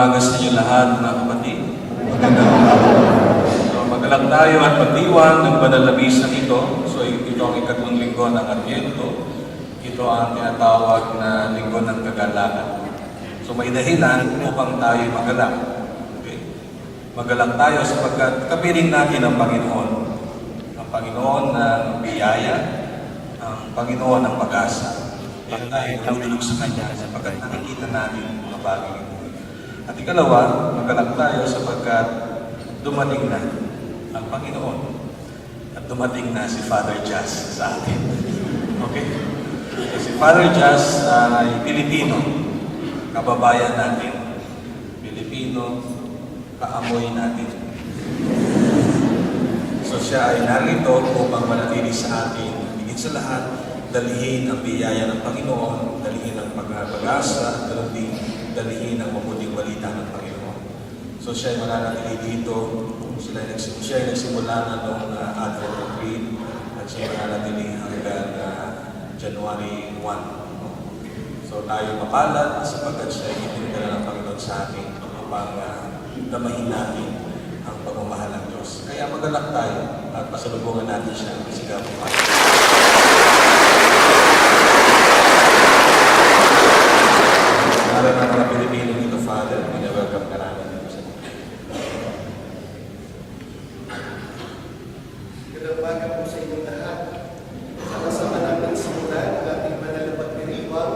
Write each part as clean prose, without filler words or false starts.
umaga sa inyo lahat, mga kapatid. So, magalang tayo at magdiwang ng banal na misa ito. So, ito ang ikatlong linggo ng Adbyento. Ito ang tinatawag na linggo ng kagalakan. So, may dahilan upang tayo magalang. Okay? Magalang tayo sapagkat kapiling natin ang Panginoon. Ang Panginoon ng biyaya, ang Panginoon ng pag-asa. At tayo tumulog sa Kanya sapagkat nakikita natin mga bagay ito. At ikalawa, magalang tayo sapagkat dumating na ang Panginoon. At dumating na si Father Jas sa atin. Okay? Si Father Jas ay Pilipino. Kababayan natin. Pilipino, kaamoy natin. So siya ay narito upang manatili sa atin. Higit sa lahat, dalihin ang biyaya ng Panginoon, dalihin ang pag-asa, dalihin ang mabuting balita ng Panginoon. So siya ay mananatili dito, siya ay nagsimula na noong Advent Retreat, at siya ay mananatili hanggang January 1. So tayo mapalad sapagkat siya ay itinigala ng Panginoon sa atin upang damahin natin ang pagmamahal ng Diyos. Kaya magalak tayo at pasalubungan natin siya ng sigaw ng Panginoon. Para ng mga Pilipino dito, Father, welcome ka namin dito sa mga. Magandang po sa inyong lahat. Sama-sama namin simulan ang ating banal na pagdiriwang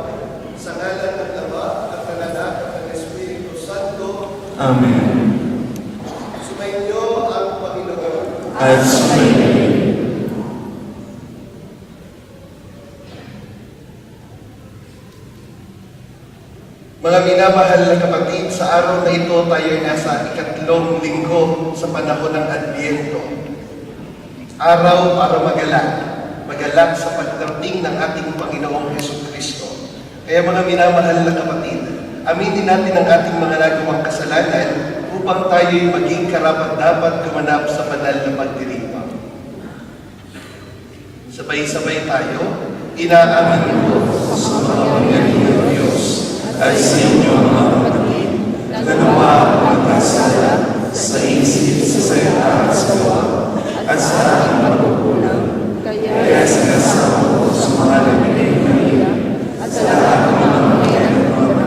sa ngalan ng Ama at ng Anak at ng Espiritu Santo. Amen. Sumainyo ang Panginoon. At sumainyo. Mga minamahal na kapatid, sa araw na ito tayo ay nasa ikatlong linggo sa panahon ng Adbyento. Araw para magalak sa pagdating ng ating Panginoong Jesucristo. Kaya mga minamahal na kapatid, aminin natin ang ating mga nagawang kasalanan upang tayo'y maging karapat-dapat gumanap sa banal na pagdiriwang. Sabay-sabay tayo, inaamin ko sa mga pangyarihan ng Diyos at sa inyo mga kapatid, nagawa ang pagkasala sa isip, sa salita at sa gawa, at sa aking pagkukulang. Kaya sinasama ko sa mga nabigay kanina, at sa lahat ng mga mayroon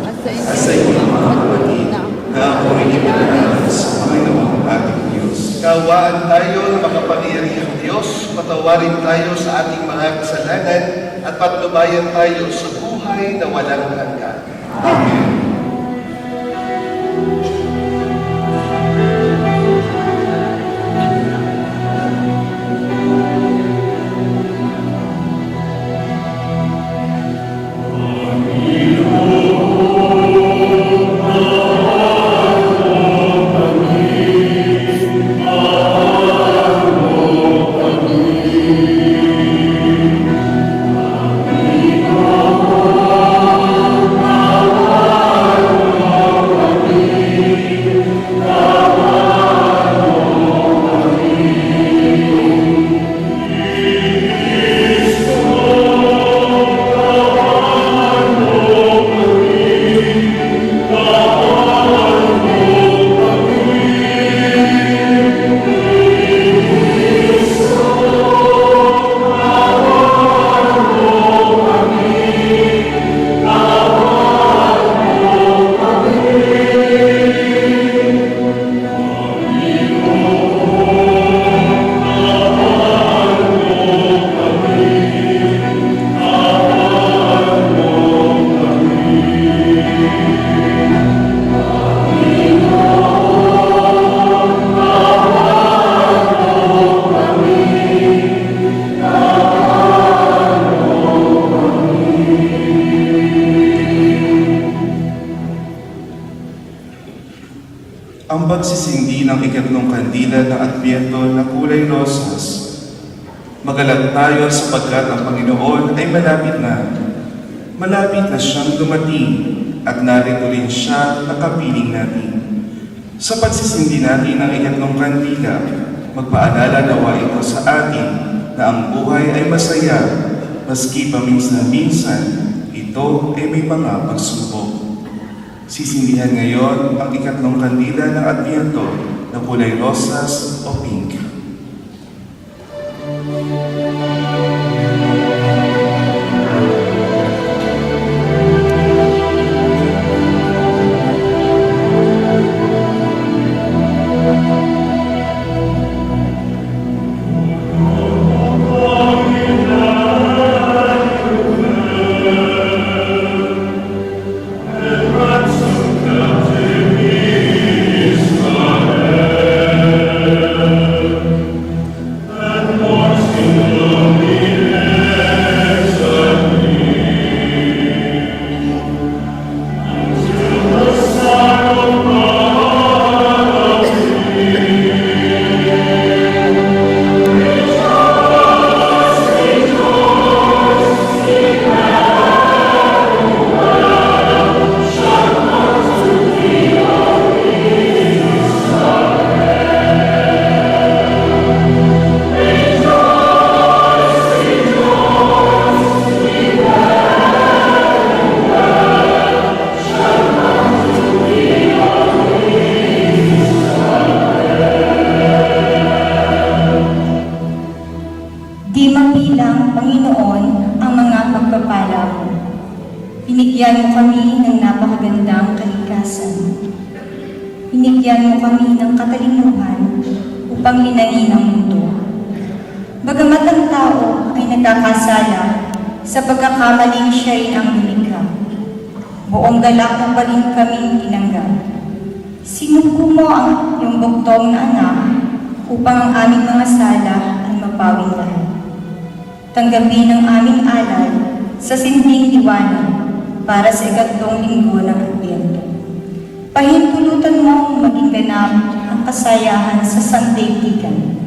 at sa inyo mga kapatid, na ako'y ipinangalan sa Panginoong ating Diyos. Kawaan tayo ng makapangyarihang Diyos, patawarin tayo sa ating mga kasalanan, at patnubayan tayo sa buhay na walang hanggan. Amen. Ang pagsisindi ng ikatlong kandila ng Adbyento na kulay rosas. Magalang tayo sapagkat ang Panginoon ay malapit na. Malapit na siyang dumating at narito rin siya na kapiling natin. Sa pagsisindi natin ng ikatlong kandila, magpaalala nawa ito sa atin na ang buhay ay masaya, maski paminsan-minsan ito ay may mga pagsubok. Sisindihan ngayon ang ikatlong kandila ng Adbyento na kulay rosas o pink. Di mabilang, Panginoon, ang mga pagpapala mo. Binigyan mo kami ng napakagandang kalikasan. Binigyan mo kami ng katalinuhan upang linangin ang mundo. Bagamat ang tao ay nagkakasala sa pagkakamaling siya rin ang lumikha, buong galak mo pa rin kaming tinanggap. Sinugo mo ang iyong buktong na anak upang ang aming mga sala ay mapawin lahat. Tanggapin ang aming alay sa sinding liwanag para sa ikatlong linggo ng Adbyento. Pahintulutan mo maging ganap ang kasayahan sa sandaigdigan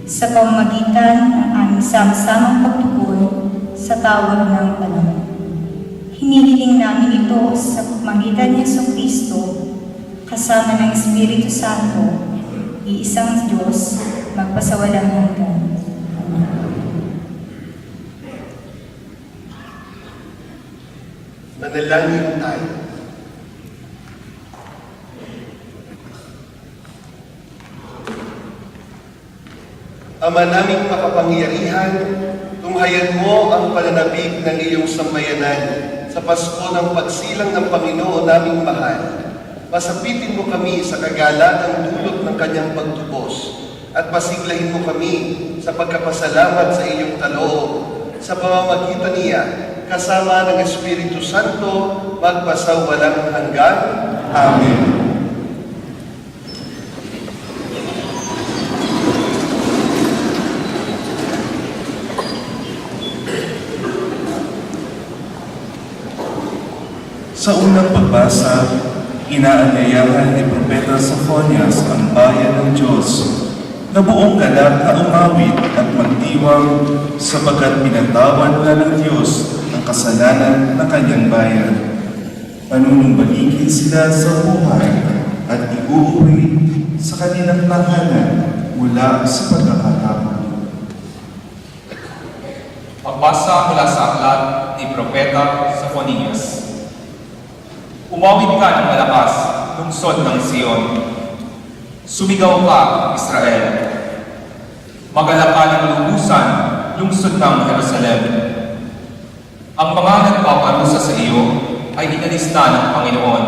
sa pamamagitan ng aming sama-samang pagtugon sa tawag ng panahon. Hinihiling namin ito sa pamamagitan ni Jesucristo kasama ng Espiritu Santo, iisang Diyos, magpasawalang hanggan. Amen. Manalangin tayo. Ama naming makapangyarihan, tunghayan mo ang pananabik ng iyong sambayanan sa Pasko ng pagsilang ng Panginoon naming mahal. Pasapitin mo kami sa kagalagang dulot ng kanyang pagtubos at pasiglahin mo kami sa pagkapasalamat sa iyong kaloob sa pamamagitan niya kasama ng Espiritu Santo magpasawalang hanggan. Amen. Sa unang pagbasa, inaanyayahan ni Propeta Sophonias ang bayan ng Diyos na buong galak na umawit at magdiwang sapagkat pinatawan na ng Diyos ang kasalanan ng kanyang bayan. Panunumbalikin sila sa buhay at iuuwi sa kanilang tahanan mula sa pagkakatapon. Pagbasa mula sa aklat ni Propeta Sophonias. Umawit ka ng malakas, lungsod ng Sion. Sumigaw ka, Israel. Magalak ka ng lubusan, lungsod ng Jerusalem. Ang mga nagpaparusa sa iyo ay inalis na ng Panginoon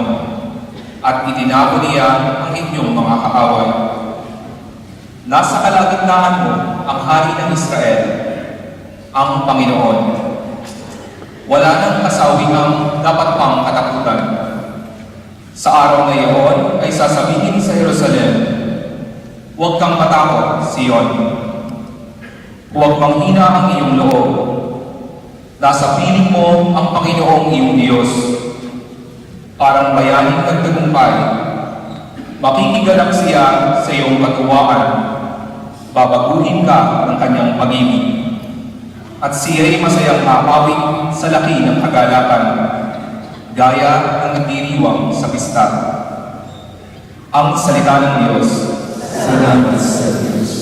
at itinako niya ang inyong mga kaaway. Nasa kalagitnaan mo ang hari ng Israel, ang Panginoon. Wala nang kasawiang dapat pang katakutan. Sa araw na iyon ay sasabihin sa Jerusalem, huwag kang matakot, Sion. Huwag manghina ang iyong loob. Nasa piling mo ang Panginoong iyong Diyos. Parang bayaning nagtagumpay, makikiganap siya sa iyong katuwaan. Babaguhin ka ng kanyang pag-ibig. At siya'y masayang mapawing sa laki ng kagalakan, gaya ng nagdiriwang sa pista. Ang salita ng Diyos. Salamat sa Diyos.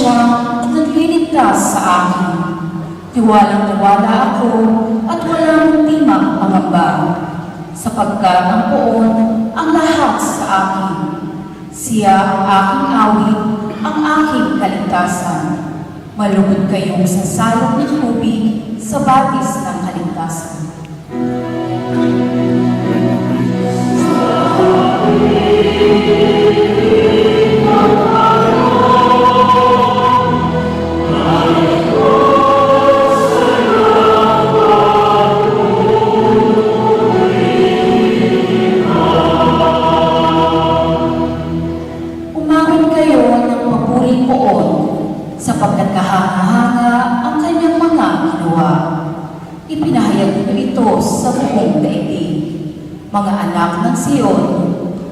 siyang nagliligtas sa akin. Tiwalang-tiwala ako at walang timang pangamba, sapagkat ang poon ang lahat sa akin. Siya ang aking awit, ang aking kaligtasan. Malugod kayong sasalot ng tubig sa batis ng kaligtasan. Umawit kayo ng papuring poon, sapagkat kahanga-hanga ang kanyang mga ginawa. Ipinahayag niyo ito sa buong daigdig. Mga anak ng Sion,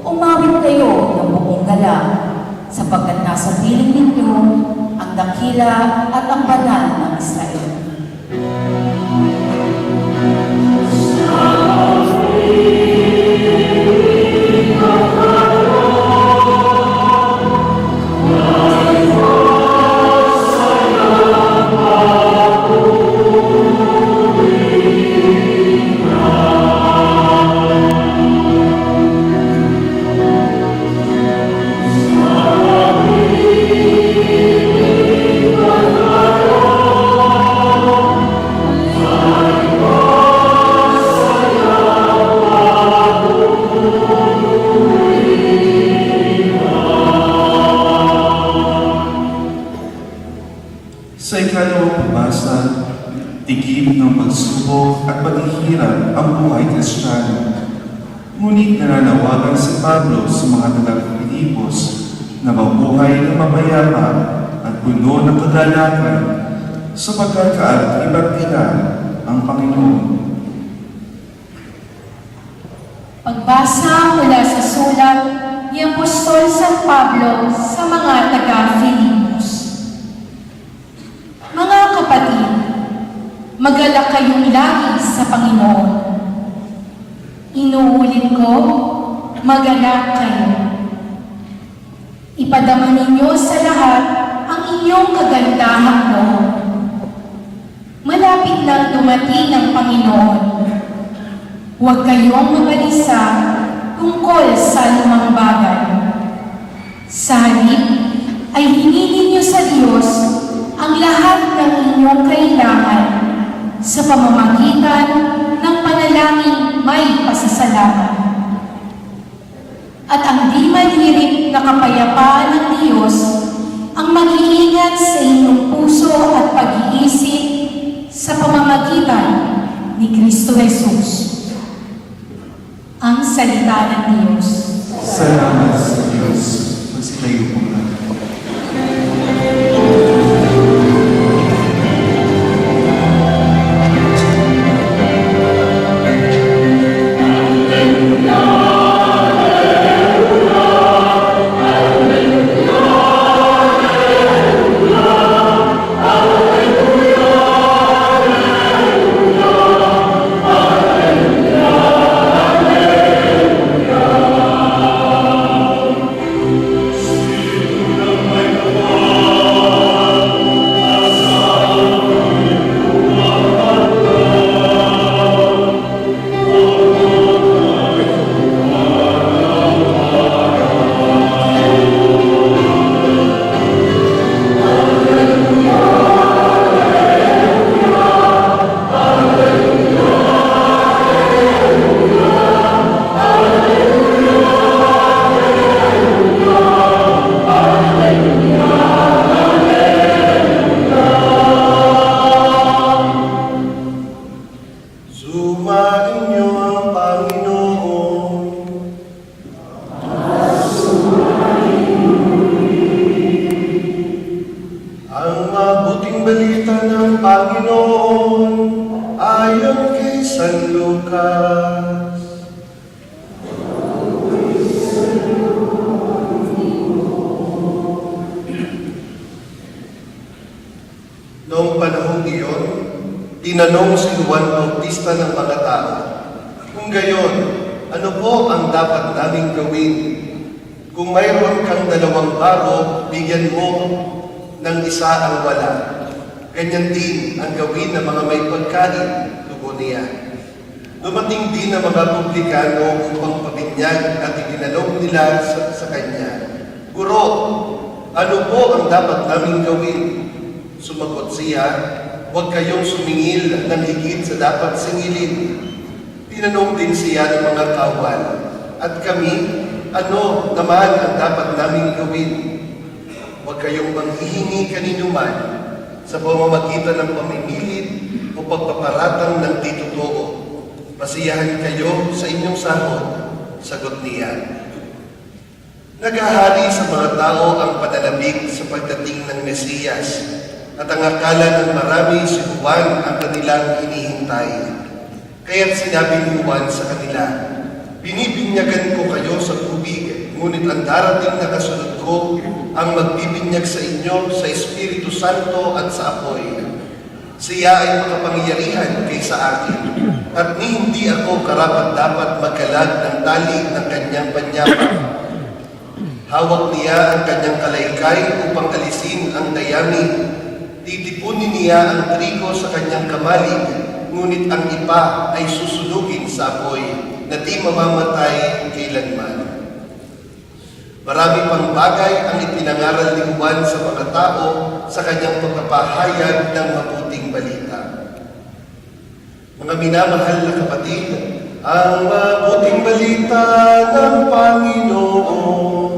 umawit kayo ng buong galang, sapagkat nasa piling ninyo ang dakila at ang banal ng Israel. Sa ikalawang pabasa, tigib ng pagsubok at paghihirap ang buhay Kristiyano. Ngunit nananawagan si Pablo sa mga taga-Pilipos na mabuhay ng mapayapa at puno ng kagalakan sapagkat kaakibat nila ang Panginoon. Pagbasa mula sa sulat ni Apostol San Pablo sa mga taga-Filipos. Mga kapatid, magalak kayong lagi sa Panginoon. Inuulit ko, magalak kayo. Ipadama ninyo sa lahat ang inyong kagandahang loob. Malapit nang dumating ang Panginoon. Huwag kayong mabalisa tungkol sa lumang bagay. Sa halip ay hiningin niyo sa Diyos ang lahat ng inyong kailangan sa pamamagitan ng panalangin may pasasalamat. At ang di malirik na kapayapaan ng Diyos ang mag-iingat sa inyong puso at pag-iisip sa pamamagitan ni Kristo Jesus. Ang salita ng Diyos. Salamat sa Diyos. Magsitayo po natin. Noong panahong iyon, tinanong si Juan Bautista ng mga tao, "Kung gayon, ano po ang dapat naming gawin? Kung mayroon kang 2 baro, bigyan mo. ng isa ang wala. Ganyan din ang gawin ng mga may pagkain, tugon niya. Dumating din ang mga publikano upang pabinyag at itinanong nila sa kanya, "Guro, ano po ang dapat naming gawin?" Sumagot siya, "Huwag kayong sumingil ng higit sa dapat singilin." Tinanong din siya ng mga kawal, "At kami, ano naman ang dapat naming gawin?" "Huwag kayong manghihingi kaninuman sa pamamagitan ng pamimilit o pagpaparatang ng di totoo. Masiyahan kayo sa inyong sahod," sagot niya. Naghahari sa mga tao ang pananabik sa pagdating ng Mesiyas, at ang akala ng marami si Juan ang kanilang hinihintay. Kaya't sinabi ni Juan sa kanila, "Binibinyagan ko kayo sa tubig, ngunit ang darating na kasunod ko ang magbibinyag sa inyo sa Espiritu Santo at sa apoy. Siya ay makapangyarihan kaysa akin, at hindi ako karapat-dapat magkalag ng tali ng kanyang panyapak. Hawak niya ang kanyang kalaykay upang alisin ang dayami. Titipunin niya ang trigo sa kanyang kamalig, ngunit ang ipa ay susunugin sa apoy na di mamamatay kailanman." Marami pang bagay ang ipinangaral ni Juan sa mga tao sa kanyang pagpapahayag ng mabuting balita. Mga minamahal na kapatid, ang mabuting balita ng Panginoon.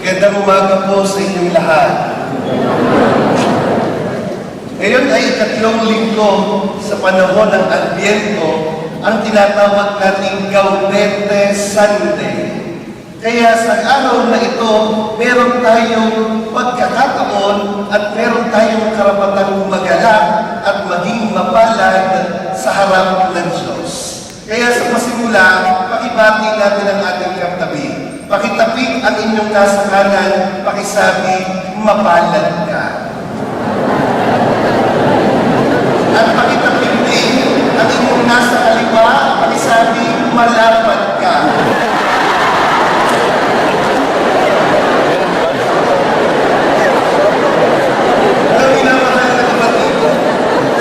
Magandang umaga po sa inyong lahat. Ngayon ay ikatlong linggo sa panahon ng Adbyento, ang tinatawag nating Gaudete Sunday. Kaya sa araw na ito, meron tayong pagkakataon at meron tayong karapatang magalak at maging mapalad sa harap ng Diyos. Kaya sa pasimula, pakibati natin ang ating katabi. Pakitapik ang inyong nasa kanan, pakisabi, "Mapalad ka." At pakitapik din ang inyong nasa kaliwa, pakisabi, "Malapad ka." Ang minamahal na kapatid,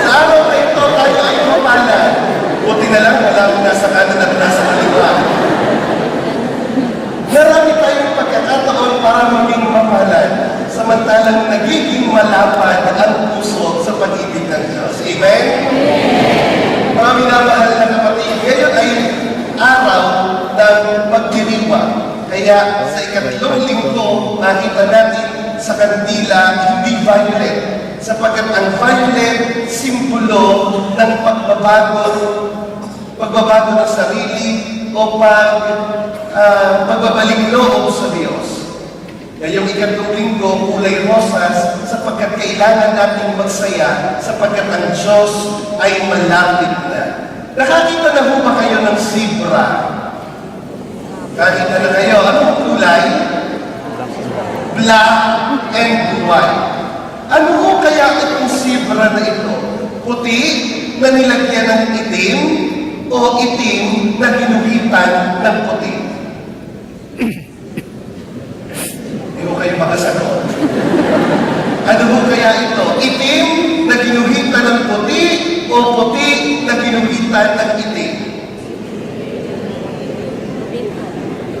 sa araw na ito tayo ay mapalad. Buti na lang wala akong nasa kanan at nasa kaliwa. Marami tayong pagkakataon para maging mapalad, samantalang nagiging malapad ang puso sa pag-ibig ng Diyos. Amen? Mga minamahal na kapatid, ngayon ay araw ng pagdiriwang. Kaya sa ikatlong linggo, nakita natin sa kandila hindi violet, sapagkat ang violet simbolo ng pagbabago ng sarili o pagbabalik loob sa Diyos. Ngayong ikatlong linggo, kulay rosas, sapagkat kailangan nating magsaya, sapagkat ang Diyos ay malapit na. Nakakita na ho ba kayo ng zebra? Nakakita na kayo. Anong kulay? Black and white. Ano ho kaya itong zebra na ito? Puti na nilagyan ng itim o itim na ginuhitan ng puti? Hindi ko kayo makasagot. Ano ho kaya ito? Itim na ginuhitan ng puti o puti na ginuhitan ng itim?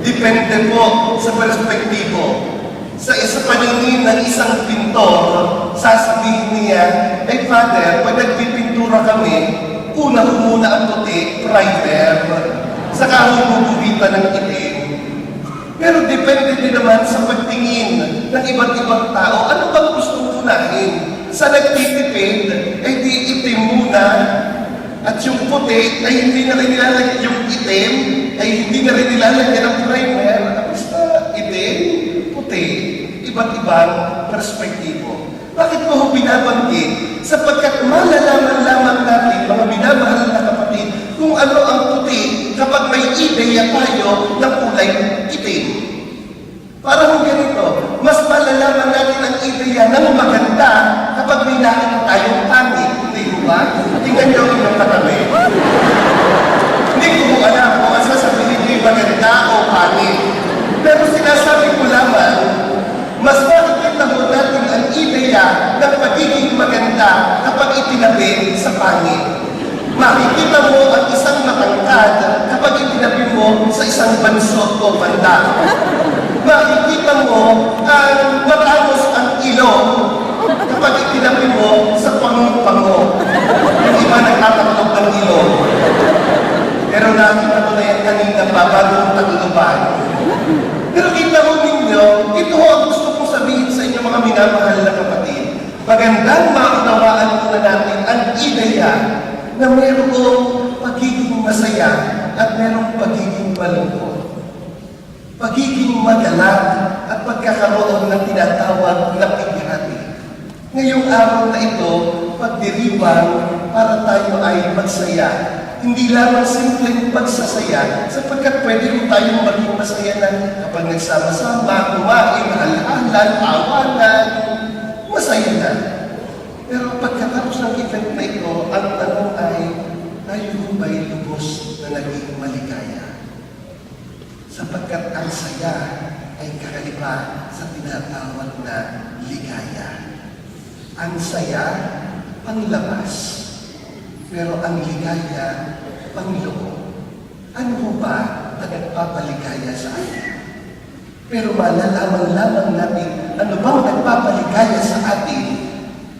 Depende po sa perspektibo. Sa isa paningin ng isang pintor, sasabihin niya, "Hey Father, pag nagpipintura kami, una ho muna ang puti, primer, saka ho guguhitan ng itim." Pero depende din naman sa pagtingin ng iba't ibang tao, ano bang gusto mong unahin? Sa nagtitipid, eh di itim muna, at yung puti ay hindi na rin nilalagyan, yung itim ay hindi na rin nilalagyan ng primer. Basta itim, puti, iba't ibang perspektibo. Bakit ko ho binabanggit? Sapagkat malalaman lamang natin, mga minamahal na kapatid, kung ano ang puti kapag may ideya tayo ng kulay itim. Parang ganito, mas malalaman natin ang ideya ng maganda kapag may nakita tayong pangit. Hindi mo ba? Tingnan niyo ang inyong katabi. Hindi ko mo alam kung ang sasabihin niyo maganda o pangit. Pero sinasabi ko lamang, mas makikita mo natin ang ideya ng pagiging maganda kapag itinabi sa pangit. Makikita mo ang isang matangkad kapag itinabi mo sa isang bansot o banda. Makikita mo ang matangos ang ilong kapag itinabi mo sa pango-pango. Yung iba nagtataklog ng ilong. Pero nakita ko na yan kanina pa bagong tagluban. Pero kita mo ninyo, ito ho ang gusto kong sabihin sa inyo mga minamahal na kapatid. Magandang maunawaan muna natin ang ideya na mayroong pagiging masaya at mayroong pagiging malungkot. Pagiging magalang at pagkakaroon ng tinatawag na pighati. Ngayong araw na ito, pagdiriwang para tayo ay magsaya. Hindi lamang simpleng pagsasaya, sapagkat pwede rin tayong maging masaya na kapag nagsama-sama, kumain, halalan, awanan, masaya na. Pero pagkatapos ng event na ito, ang tanong ay, tayo ba'y lubos na naging maligaya? Sapagkat ang saya ay kakaiba sa tinatawag na ligaya. Ang saya, panglabas. Pero ang ligaya, pangloob. Ano ho ba ang nagpapaligaya sa atin? Pero malalaman lamang natin ano bang nagpapaligaya sa atin,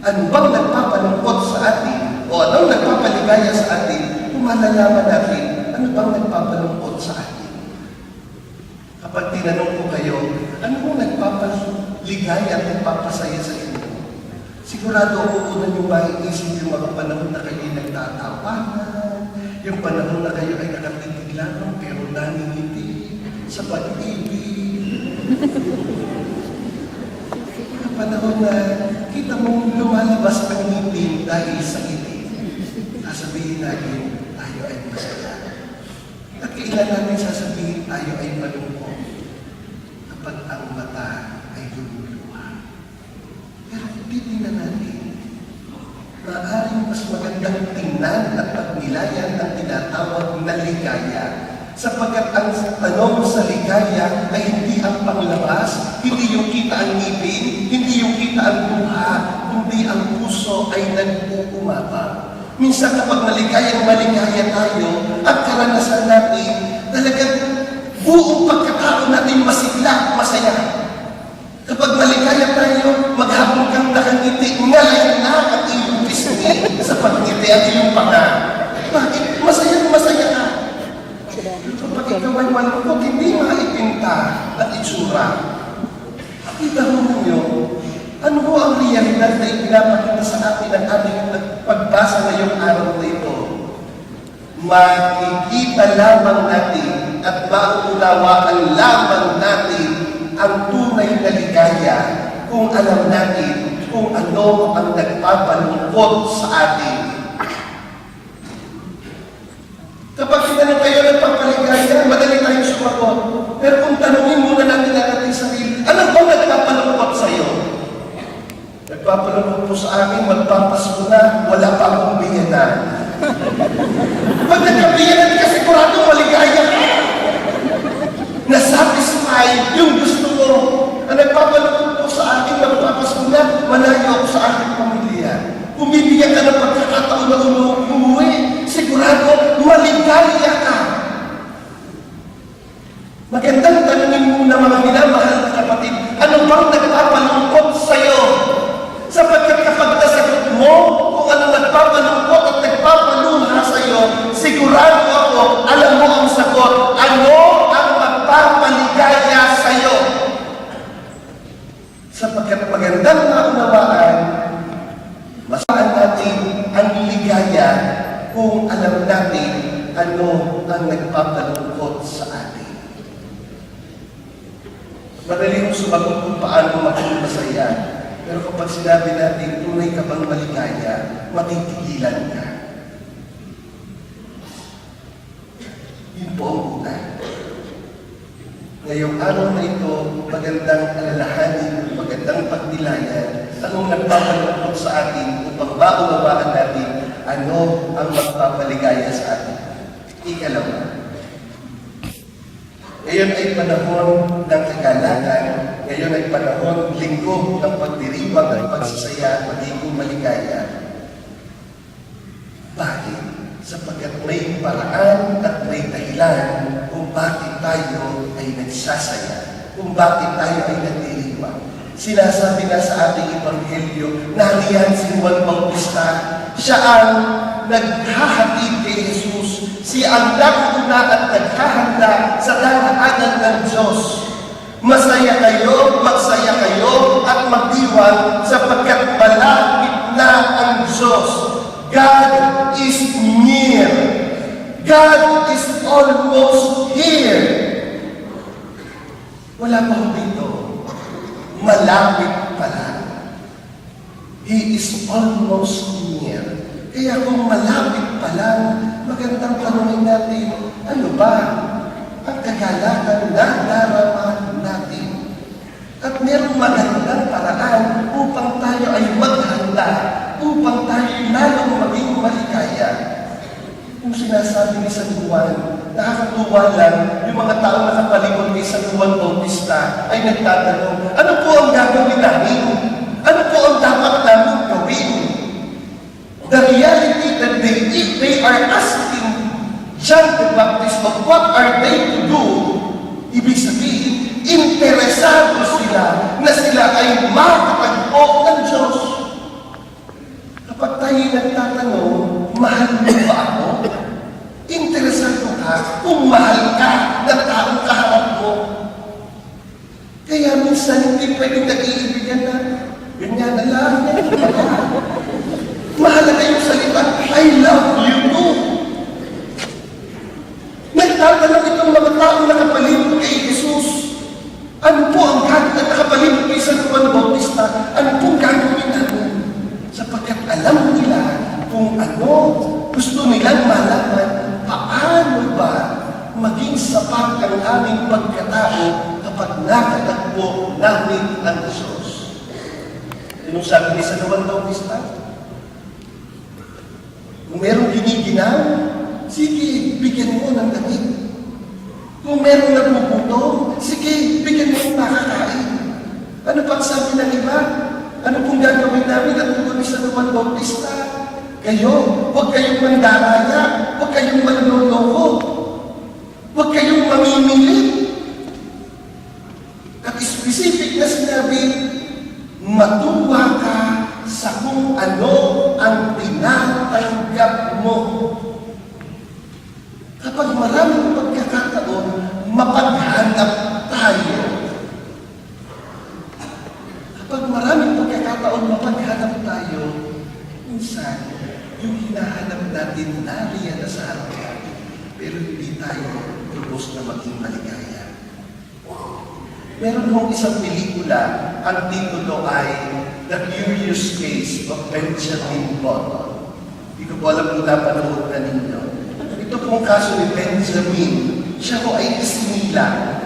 ano bang nagpapalungkot sa atin, o anong nagpapaligaya sa atin, kung malalaman natin ano bang nagpapalungkot sa atin. Kapag tinanong ko kayo, ano bang nagpapaligaya at nagpapasaya sa inyo? Sigurado ako una nyo maiisip yung mga panahon na kayo'y nagtatawanan, yung panahon na kayo ay nakatitig lamang pero naningiti sa pag-ibig. Mga panahon na kita mong lumalabas ang ngiti dahil sa ngiti. Sasabihin natin, tayo ay masaya. At kailan namin sasabihin, tayo ay malungkot kapag ang mata ay lumuluha. Pero kung titignan natin, maaaring mas magandang tingnan at pagnilayan ang tinatawag na ligaya. Sapagkat ang tanong sa ligaya ay hindi ang panglabas, hindi yung kita ang ngipin, hindi yung kita ang luha, kundi ang puso ay nag-uumaba. Minsan kapag maligaya tayo at karanasan natin, talagang buong pagkatao natin masigla, masaya. Kapag maligaya tayo, maghapon kang nakangiti, ngalay na ang iyong pisngi sa pagngiti at iyong panga. Bakit? Masaya ka. Kapag ikaw ay malungkot, hindi maipinta at itsura. Kita mo ninyo, ano ho ang realidad na ipinapakita sa atin ang ating pagbasa ngayong araw na ito? Makikita lamang natin at mauunawaan lamang natin ang tunay na ligaya kung alam natin kung ano ang nagpapalungkot sa atin. Kapag tinanong kayo nagpapaligaya, madali tayong sumagot. Pero kung tanungin muna natin ang ating sarili, ano bang nagpapalungkot sa iyo? Nagpapalungkot po sa akin, magpapasko na, wala pa akong biyanan. Pag nagkabiyanan ka, sigurado maligaya ka. Na-satisfy yung gusto mo. Ang nagpapalungkot po sa akin, magpapasko na, malayo ako sa aking pamilya. Bumibigyan ka ng pagkakataon na umuwi, sigurado maligaya ka. Magandang tanongin muna mga minamahal na kapatid, ano bang nagpapalungkot sa'yo? Sapagkat kapag nasagot mo kung ano nagpapalungkot at nagpapaluha sa'yo, sigurado ako Sapagkat magandang maunawaan, masaan natin ang ligaya kung alam natin ano ang nagpapalungkot sa atin. Madali kong sumagot kung paano maging masaya. Pero kapag sinabi natin, tunay ka bang maligaya, matitigilan ka. Yun po ang buhay. Ngayong araw na ito, magandang alalahanin, magandang pagnilayan, anong nagpapalungkot sa atin upang maunawaan natin ano ang magpapaligaya sa atin. Ikalawa, ngayon ay panahon ng kagalakan, ngayon ay panahon linggo ng pagdiriwang at pagsasaya, magiging maligaya. Bakit? Sapagkat may paraan at may dahilan kung bakit tayo ay nagsasaya, kung bakit tayo ay nagdiriwang. Sinasabi na sa ating Ebanghelyo, nariyan si Juan Bautista, siya ang naghahatid kay Jesus, siya ang naguna at naghahanda sa daraanan ng Diyos. Masaya kayo, magsaya kayo, at magdiwang sapagkat malapit na ang Diyos. God is near. God is almost here. Wala pa ho dito. Malapit pa lang. He is almost near. Kaya kung malapit pa lang, magandang tanongin natin, ano ba ang kagalakan na nararamdaman natin? At merong magandang paraan upang tayo ay maghanda, upang tayo lalong maging maligaya. Kung sinasabi ni San Juan, nakakatuwa lang yung mga tao na nakapaligod kay San Juan Bautista ay nagtatanong, ano po ang gagawin namin? Ano po ang dapat namin gawin? The reality that they are asking John the Baptist of what are they to do, ibig sabihin, interesado sila na sila ay makatagpo ng Diyos. Kapag tayo nagtatanong, mahal mo ba ako? Interesado ka kung mahal ka ng taong kaharap mo. Kaya minsan hindi pwedeng nag-iibigan na ganyan na lang. Mahalaga yung salita, I love you too. Nagtatanong itong mga taong nakapaligid kay Jesus. Ano po ang gagawin nakapaligid kay San Juan Bautista? Ano pong gagawin natin? Sapagkat alam nila kung ano gusto nilang malaman, paano ba maging sapat ang aming pagkatao kapag nakatagpo namin ang Diyos. Anong sabi ni San Juan Bautista? Kung merong giniginaw, sige, bigyan mo ng damit. Kung merong napuputo, sige, bigyan mo ng makakain. Ano pang sabi ng iba? Ano pong gagawin namin at tugon ni San Juan Bautista? Kayo, huwag kayong mandaraya, huwag kayong manloloko, huwag kayong mamimilit. At specific na sinabi, matuwa ka sa kung ano ang tinatanggap mo. Kapag maraming pagkakataon, mapaghanap tayo. Kapag maraming pagkakataon, mapaghanap tayo, minsan, yung hinahanap natin nariyan na sa harap natin, pero hindi tayo lubos na maging maligaya. Meron hong isang pelikula, ang titulo ay The Curious Case of Benjamin Button. Hindi ko po alam kung napanood na ninyo. Ito pong kaso ni Benjamin, siya ko ay isinilang.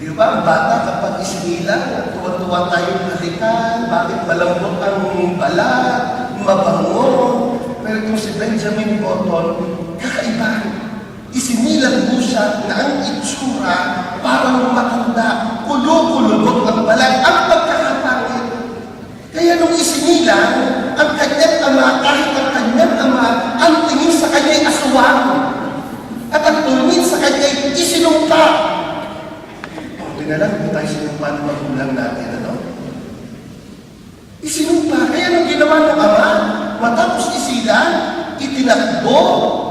Di ba, ang bata kapag isinilang, tuwa-tuwa tayong halikan, bakit malambot ang balat, mabango. Pero itong si Benjamin Button, kakaiba. Isinilang mo siya na ang itsura parang matanda, kulo-kulubot ang balat, ang pagkakapangit. Kaya nung isinilang, ang kanyang ama, kahit ang kanyang ama, ang tingin sa kanya'y aswang. At ang tumingin sa kanya'y isinumpa. Hindi na lang kung tayo sinumpa ng magulang natin, ano? Isinumpa. Kaya nung ginawa ng ama, matapos isilang, itinakbo,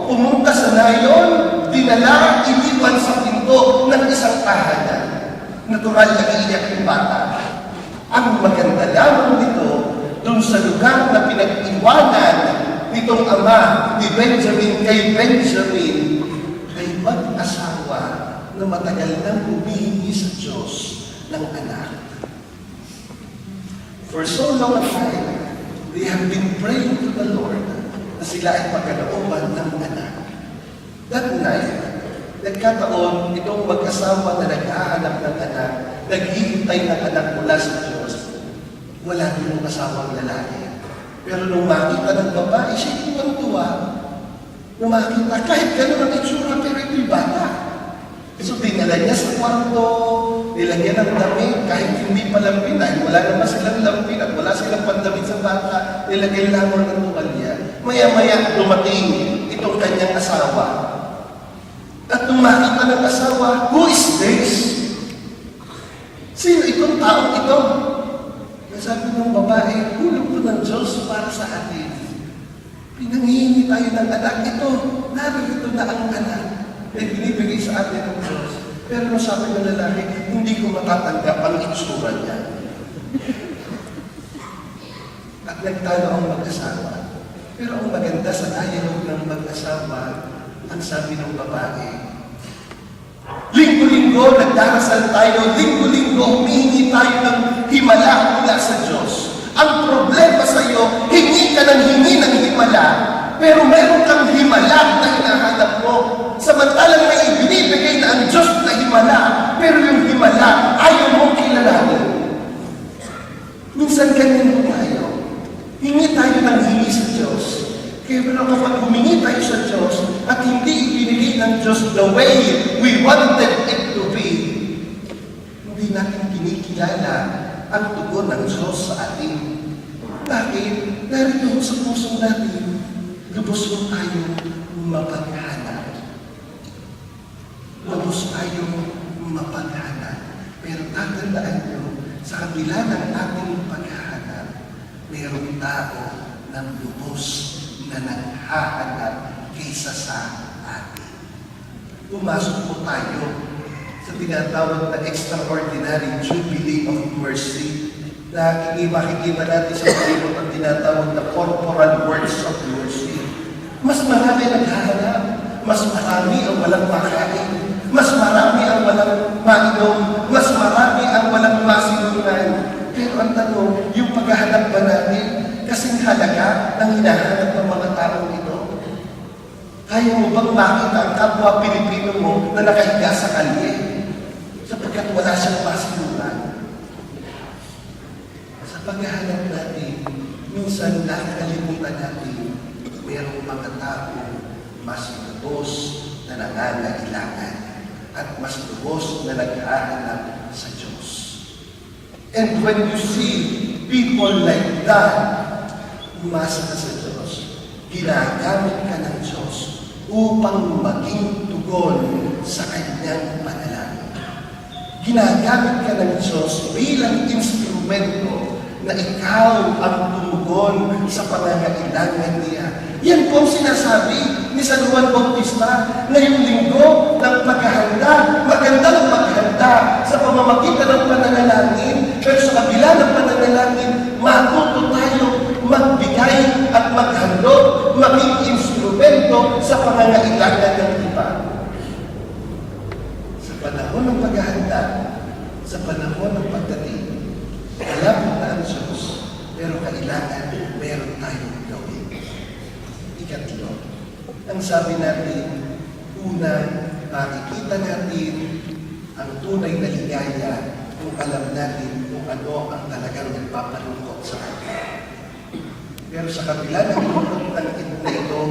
pumunta sa nayon, dinala, iniwan sa pinto ng isang tahanan. Natural na iiyak yung bata. Ang maganda lamang nito, dun sa lugar na pinag-iwanan nitong ama ni Benjamin kay Benjamin, ay mag-asawa na matagal nang humihingi sa Diyos ng anak. For so long a time, they have been praying to the Lord na sila ay pagkalooban ng anak. That night, nagkataon itong mag-asawa na nag-aanap ng anak, naghihintay ng anak mula sa Diyos. Wala din yung asawang lalaki. Pero nung makita ng babae, siya tuwang-tuwa. Nung makita, kahit gano'n ang itsura, pero ito'y bata. So dinala niya sa kwarto, nilagyan ng damit, kahit hindi pa lampin, dahil wala naman silang lampin at wala silang pandamit sa bata, nilagyan lamang ng tuwalya. Maya-maya dumating itong kanyang asawa. At nung makita ng asawa, who is this? Sino itong taong ito? Sabi ng babae, hulog po ng Diyos para sa atin. Pinanghihingi tayo ng anak. Ito, narito na ang anak na binibigay sa atin ng Diyos. Pero nung sabi ng lalaki, hindi ko matatanggap ang itsura niya. At nagtalo ang mag-asawa. Pero ang maganda sa dialogue ng mag-asawa, ang sabi ng babae, linggo-linggo, nagdarasal tayo, linggo-linggo, humihingi tayo ng himala mula sa Diyos. Ang problema sa iyo, hingi ka ng hingi ng himala, pero meron kang himala na hinahanap mo. Samantalang may ibinibigay na ang Diyos na himala, pero yung himala, ayaw mong kilalanin. Minsan ganyan mo tayo. Hingi tayo ng hingi sa Diyos. Kaya pero kapag humingi tayo sa Diyos at hindi ibinigay ng Diyos the way we wanted it to be, hindi natin kinikilala ang tugon ng Diyos sa atin. Bakit? Narito sa puso natin, lubos mo tayo mapaghanap. Lubos tayo mapaghanap. Pero tatandaan nyo, sa kabila ng ating paghahanap, mayroong tao ng lubos na naghahanap kaysa sa atin. Pumasok po tayo sa tinatawag na extraordinary Jubilee of Mercy na makikita natin sa palibot ang tinatawag na corporal works of mercy. Mas marami naghahanap, mas marami ang walang makain, mas marami ang walang mainom, mas marami ang walang masinungan. Pero ang tanong, yung paghahanap ba natin kasing halaga ng hinahanap ng mga taong ito? Kaya mo bang makita ang kapwa Pilipino mo na nakahiga sa kalye sapagkat wala siyang masinungan? Sa paghahanap natin, minsan nakakalimutan natin mayroong mga tao mas lubos na nangangailangan at mas lubos na naghahanap sa Diyos. And when you see people like that, umasa ka sa Diyos, ginagamit ka ng Diyos upang maging tugon sa Kanyang panalangin. Ginagamit ka ng Diyos bilang instrumento na ikaw ang tumugon sa pangangailangan niya. Yan po ang sinasabi ni San Juan Bautista ngayong linggo ng paghahanda. Magandang maghanda sa pamamagitan ng pananalangin, pero sa kabila ng pananalangin, matuto tayo magbigay at maghandog, maging instrumento sa pangangailangan ng iba. Sa panahon ng paghahanda, sa panahon ng pagdating, malapit na ang Diyos, pero kailangan meron tayong gawin. Ikatlo, ang sabi natin, una, makikita natin ang tunay na ligaya kung alam natin kung ano ang talagang nagpapalungkot sa atin. Pero sa kabila ng lungkot na ito,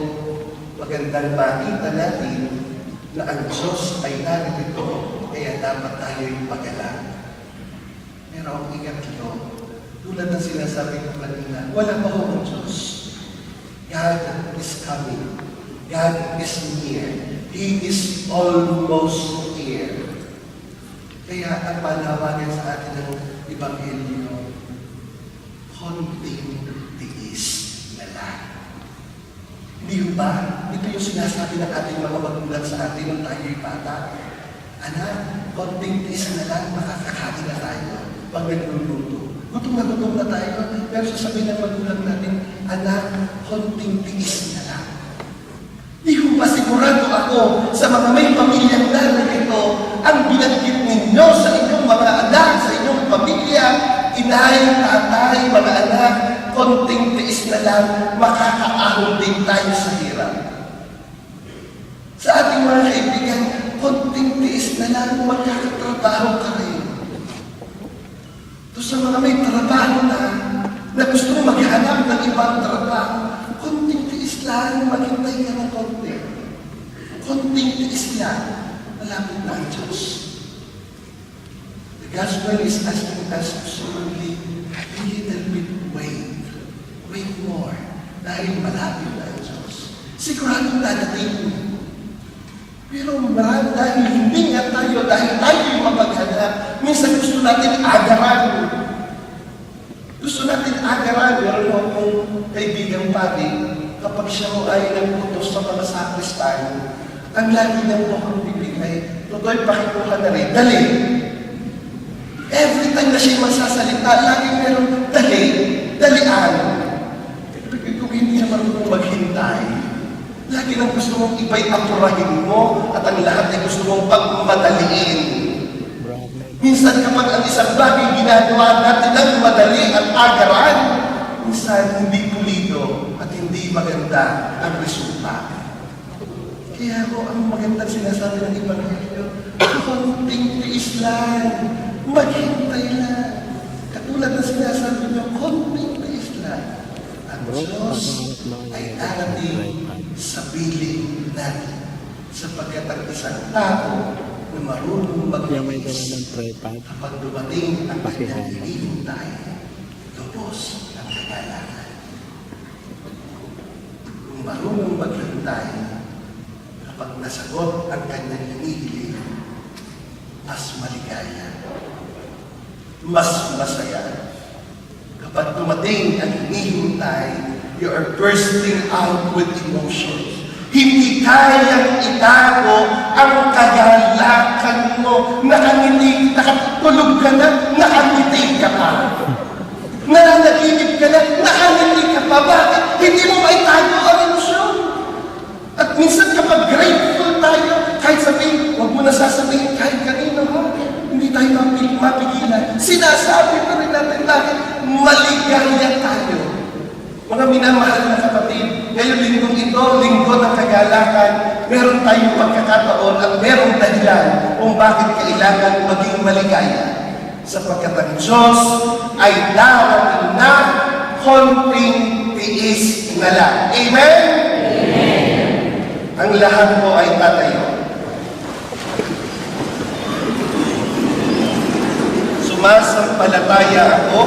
magandang makita natin na ang Diyos ay narito, kaya dapat tayo'y mag-alala. Pero ang ikatlo, tulad ng sinasabi ko kanina, wala pa ho ang Diyos. God is coming. God is near. He is almost here. Kaya ang panawagan sa atin ng Ebanghelyo, konting tiis na lang. Hindi ba? Ito yung sinasabi ng ating mga magulang sa atin nung tayo'y bata. Anak, konting tiis na lang, makakakain na tayo pag nagluluto. Gutom na tayo, pero sasabihin ng magulang natin, anak, konting tiis na lang. Di ko ba sigurado ako sa mga may pamilyang narito ang binanggit ninyo sa inyong mga anak, sa inyong pamilya, inay, tatay, mga anak, konting tiis na lang, makakaahon din tayo sa hirap. Sa ating mga kaibigan, konting tiis na lang, magkakatrabaho ka rin. Ito sa mga may trabaho na gusto mo maghanap ng ibang trabaho, konting tiis lang, maghintay ka ng konti. Konting tiis lang, malapit na ang Diyos. The gospel is asking us to simply a little bit wait more, dahil malapit na ang Diyos. Siguradong dadating. Pero marami dahil hindi nga tayo, dahil tayo yung mapaghanap, minsan gusto natin agaran. Gusto natin agaran. Meron mo akong kaibigang pari, kapag siya mo ay nagputos sa mga sakristan, ang lagi ng mukhang bibigay, tutoy, pakikuha na rin, dali. Every time na siya magsasalita, lagi meron dalian. Kung hindi na marunong maghintay, lagi nang gusto mong iba'y apurahin mo at ang lahat ay gusto mong pagmadaliin. Minsan kapag ang isang bagay ginagawa natin ng madali at agaran, minsan hindi pulido at hindi maganda ang resulta. Kaya ako, ang magandang sinasabi ng Ebanghelyo, konting tiis lang, maghintay lang. Katulad na sinasabi niyo, konting tiis lang. Ang Diyos ay darating sa piling natin, sapagkat ang isang tao na marunong magtiis, kapag dumating ang kanyang hinihintay, lubos ang kagalakan. Kung marunong maghintay, kapag nasagot ang kanyang hinihiling, mas maligaya, mas masaya. Kapag dumating ang hinihintay, you are bursting out with emotions. Hindi kayang itago ang kagalakan mo. Nakangiti, nakatulog ka na, nakangiti ka pa. Nananaginip ka na, nakangiti ka pa. Bakit? Hindi mo maitago ang emosyon. At minsan kapag grateful tayo, kahit sabihin, huwag mo na sasabihin kahit kanino, ha? Hindi tayo mapigilan. Sinasabi pa rin natin lagi, maligaya tayo. Mga minamahal na kapatid, ngayong linggong ito, linggo ng kagalakan, meron tayong pagkakataon at merong dahilan kung bakit kailangan maging maligaya. Sapagkat ang Diyos ay darating na konting tiis na lang. Amen? Amen. Ang lahat po ay tatayo. Sumasampalataya ako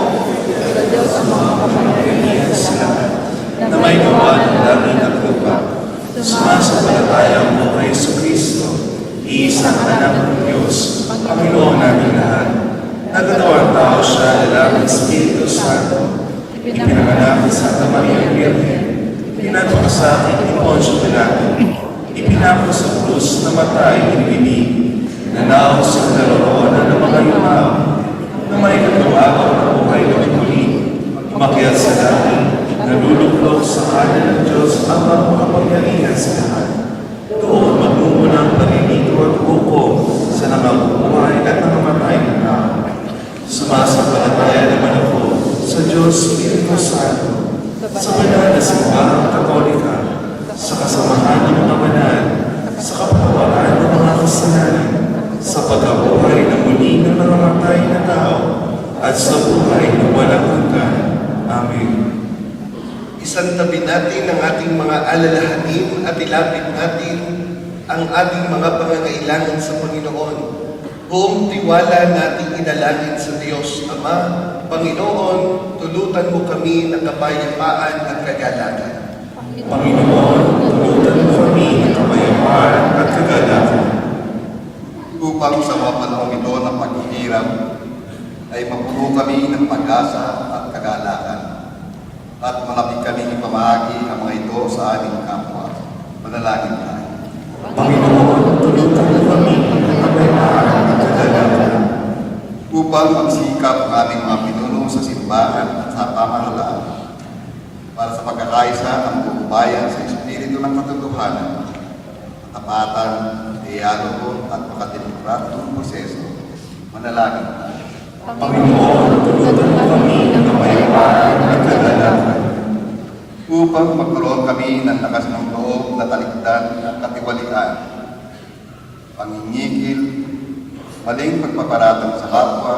sa Diyos ang mga kapangyarihan sa lahat, na may gawa ng langit at lupa. Sumasampalataya mo kay Jesucristo, iisang anak ng Diyos, Panginoon namin lahat. Nagkatawang tao siya lalaki Espiritu Santo, ipinanganak sa Santa Maria Virgen, pinatong sa akin ni Poncio Pilato, ipinako sa krus, namatay, inibinig, nanaw sa kaloroonan ng mga yumao, na may nagawagaw na buhay ng muli, umakyat sa langit, naluluklok sa kanan ng Diyos ang mga makapangyarihan sa lahat. Doon magmumula ng paninito at hukom sa nangabubuhay at nangamatay na tao. Sumasampalataya naman ako sa Diyos Espiritu Santo, sa banal na simbahang Katolika, sa kasamahan ng mga banal, sa kapatawaran ng mga kasalanan, sa pagkabuhay na muli ng nangamatay na tao, at sa buhay na walang hanggan. Amen. Isang tabi natin ang ating mga alalahanin at ilapit natin ang ating mga pangangailangan sa Panginoon. Buong tiwala nating inalangin sa Diyos Ama, Panginoon, tulutan mo kami ng kapayapaan at kagalakan. Panginoon, tulutan mo kami ng kapayapaan at kagalakan. Upang sa mga panahong ito ng paghihirap ay mapuno kami ng pag-asa at kagalakan at malapit kami ipamahagi ang mga ito sa aming kapwa. Manalangin tayo. Panginoon, tulutan mo kami ng kapayapaan at kagalakan. Upang magsikap ang aming mga pinuno sa simbahan simbahan at sa pamahalaan para sa pagkakaisa ng buong bayan sa espiritu ng katotohanan, katapatan, dialogo at makademokratong proseso. Manalangin tayo. Panginoon, tulungan mo kami ng kapayapaan at kagalakan. Upang magkaroon kami ng lakas ng loob na talikdan at katiwalian, pangingikil, maling pagpaparatang sa kapwa,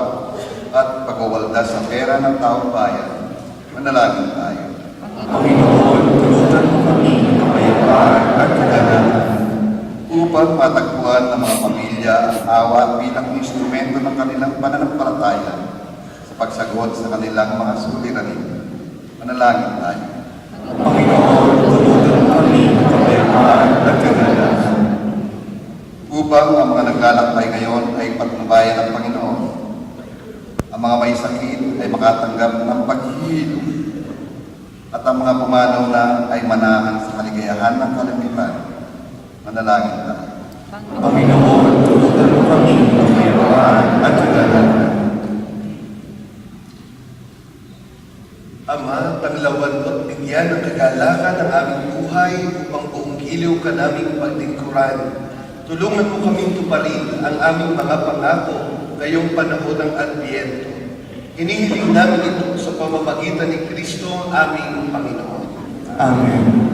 at pagwawaldas sa pera ng taong bayan. Manalangin tayo. Panginoon, tulungan mo kami ng kapayapaan at kagalakan. Upang matagpuan ng mga pamilya ang awa bilang instrumento ng kanilang pananampalataya sa pagsagot sa kanilang mga suliranin. Manalangin tayo. Panginoon, tulungan mo kami ng kapayapaan at kagalakan. Upang ang mga naglalakbay ngayon ay patnubayan ng Panginoon, ang mga may sakit ay makatanggap ng paghihilom, at ang mga pumanaw na ay manahan sa kaligayahan ng kalimitan. Manalangin tayo. Panginoon, tulungan mo kami ng kapayapaan at kagalakan. Ama, tanglawan mo't bigyan ng kagalakan ang aming buhay upang buong giliw ka naming pagtingkuran. Tulungan mo kaming tuparin ang aming mga pangako ngayong panahon ng Adbyento. Hinihiling namin ito sa pamamagitan ni Kristo aming Panginoon. Amen.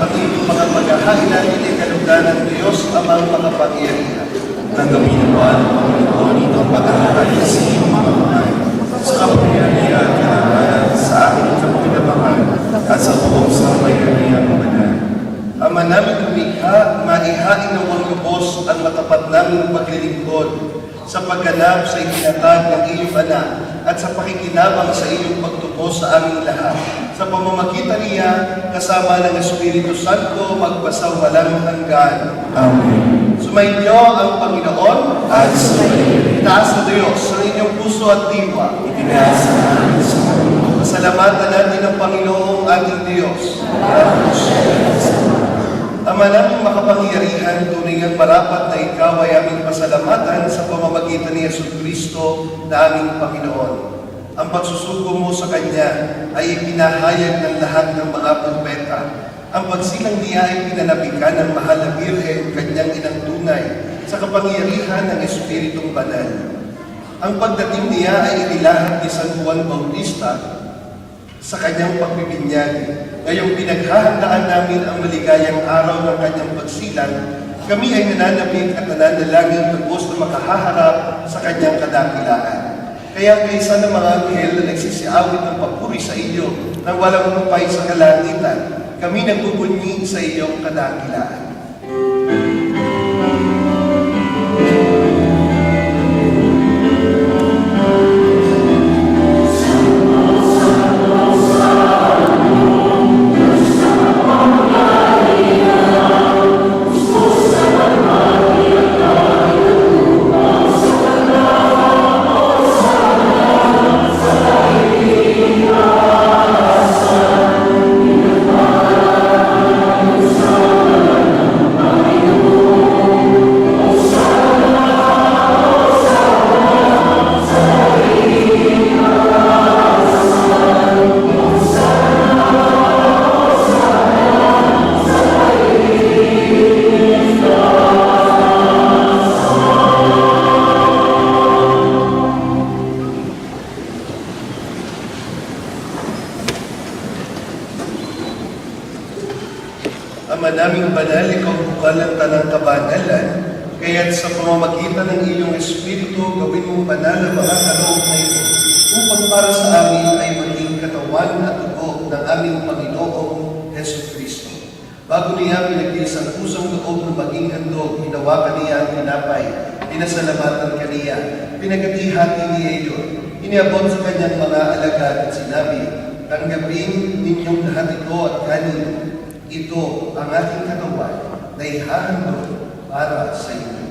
pati yung mga maghahain natin ay kalugdan ng Diyos amang makapangyarihan. Tanggapin mo ang Panginoon itong pag-aaral sa iyong mga mahal, sa kapangyarihan at kinabahan sa aking kapinabangan at sa buong sambayanang banal. Ama namin lumikha, maihain ng mga lubos ang matapat naming paglilingkod sa pagganap sa itinatag ng iyong anak at sa pakikinabang sa iyong pagtubos sa aming lahat. Sa pamamagitan niya, kasama ng Espiritu Santo, magpasawalang hanggan. Amen. Sumainyo ang Panginoon At sumayin, itaas na Diyos sa inyong puso at diwa. ipinasa namin sa Panginoon. Pasalamatan natin ang Panginoong ating Diyos. Salamat siya sa Ama naming makapangyarihan, tunay at marapat na ikaw ay aming pasalamatan sa pamamagitan ni Jesucristo na aming Panginoon. Ang pagsusugo mo sa Kanya ay ipinahayag ng lahat ng mga propeta. Ang pagsilang niya ay pinanabikan ng mahal na Birhen, Kanyang inang tunay, sa kapangyarihan ng Espiritong Banal. Ang pagdating niya ay inilahad ni San Juan Bautista sa kanyang pagbibinyag. Ngayong pinaghahandaan namin ang maligayang araw ng kanyang pagsilang, kami ay nananabik at nananalangin lubos na makahaharap sa kanyang kadakilaan. Kaya kaysa ng mga anghel na nagsisiawit ng papuri sa iyo nang walang humpay sa kalangitan, kami nagbubunyi sa iyong kadakilaan. Ama naming banal, ikaw bukal ng tanang kabanalan, kaya't sa pamamagitan ng iyong Espiritu, gawin mong banal ang mga kaloob na ito, upang para sa amin ay maging katawan at dugo ng aming Panginoong Hesus Kristo. Bago niya pinagtiis ang pusong loob ng maging handog, hinawakan niya ang tinapay, pinasalamatan kaniya, pinagati-hati niya ito, iniabot sa kanyang mga alagad at sinabi, tanggapin ninyong lahat ito at kanin. Ito ang aking katawan na ihahandog para sa inyo.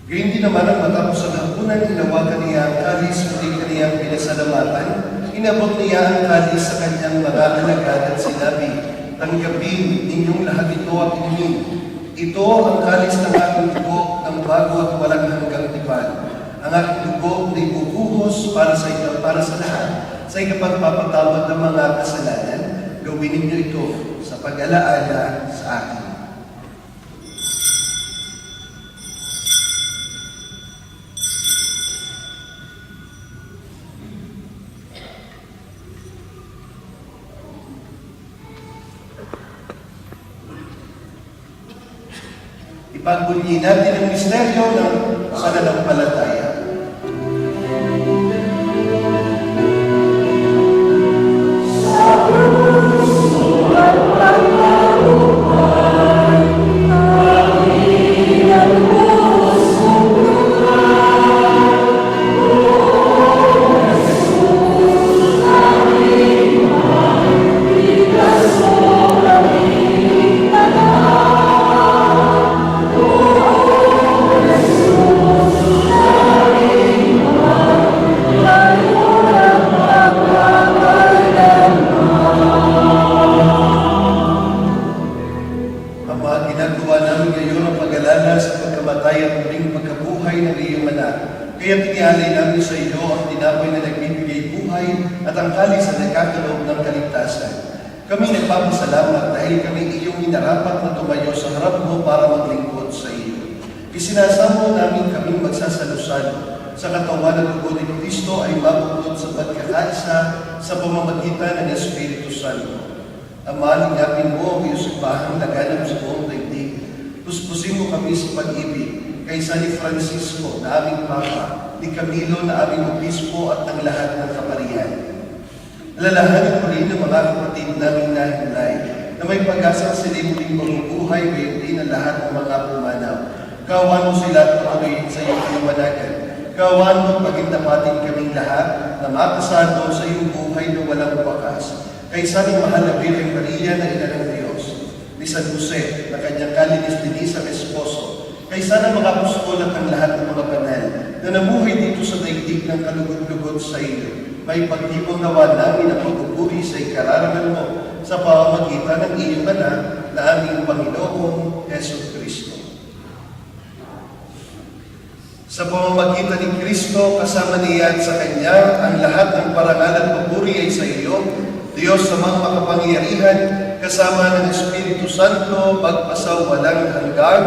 Gayun din naman ang matapos sa hapunan, hinawakan niya ang kalis, muli kaniyang pinasalamatan, inabot niya ang kalis sa kanyang mga alagad at sinabi, tanggapin ninyong lahat ito at inumin. Ito ang kalis ng aking dugo ng bago at walang hanggang tipan. Ang aking dugo na ibubuhos para sa inyo, para sa lahat, sa ikapagpapatawad ng mga kasalanan, gawin ninyo ito sa pag-alaala sa akin. Ipagbunyi natin ang misteryo ng pananampalataya. Ginagawa namin ngayon ang pag-alala sa pagkamatay at muling pagkabuhay ng iyong anak. Kaya tinialay namin sa iyo ang tinapay na nagbibigay buhay at ang kalis na nagkakaloob ng kaligtasan. Kami nagpapasalamat dahil kami iyong minarapat na tumayo sa harap mo para maglingkod sa iyo. Isinasamo namin kaming magsasalusalo sa katawan at dugo ni Kristo ay mabukod sa pagkakaisa sa pamamagitan ng Espiritu Santo. Ama, lingapin mo ang iyong simbahang laganap sa buong daigdig. Puspusin mo kami sa pag-ibig kaysa ni Francisco na aming Papa, ni Camilo na aming Obispo at ang lahat ng kaparihan. Alalahanin mo rin ang mga kapatid naming nahimlay na may pag-asang sila muling mabubuhay gayon din ang lahat ng mga pumanaw. Kawan mo sila at patuloyin sa iyong kaliwanagan. Kawan mo pagintapatin kaming lahat na makasado sa iyong buhay na walang wakas. Kaysa ng mahal na Birheng Maria na ina ng Diyos, ni San Jose na kanyang kalinis-linis ang esposo, kaysa ng mga apostol at ang lahat ng mga banal na namuhay dito sa daigdig ng kalugod-lugod sa iyo, may pagtibong nawa namin ang pagpupuri sa ikararangan mo sa pamamagitan ng iyong anak na aming Panginoong Hesus Kristo. Sa pamamagitan ni Kristo, kasama niya at sa Kanya, ang lahat ng parangal at papuri ay sa iyo, Diyos sa mga makapangyarihan, kasama ng Espiritu Santo, pagpasawalang hanggan.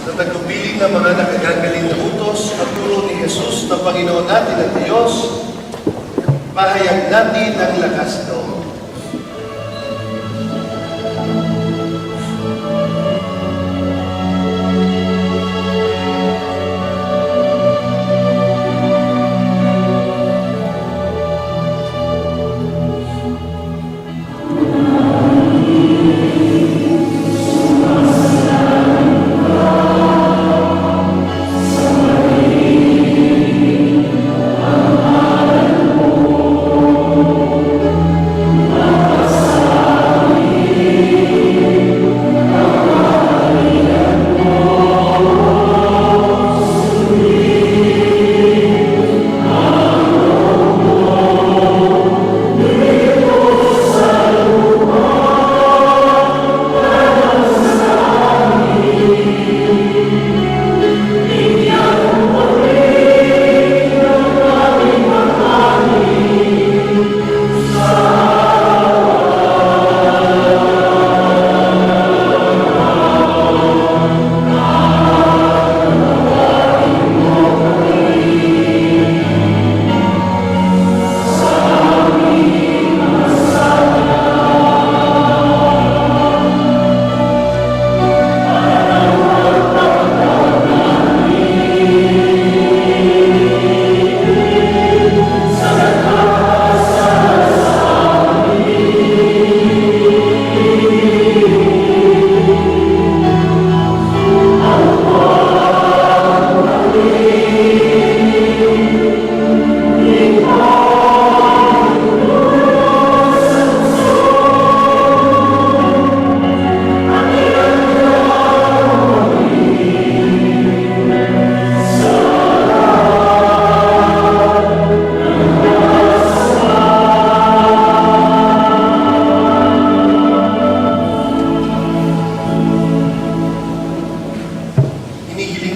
Sa tagpupiling ng mga nakagagaling na utos at turo ni Jesus na Panginoon natin at Diyos, mahayag natin ang lakas loob.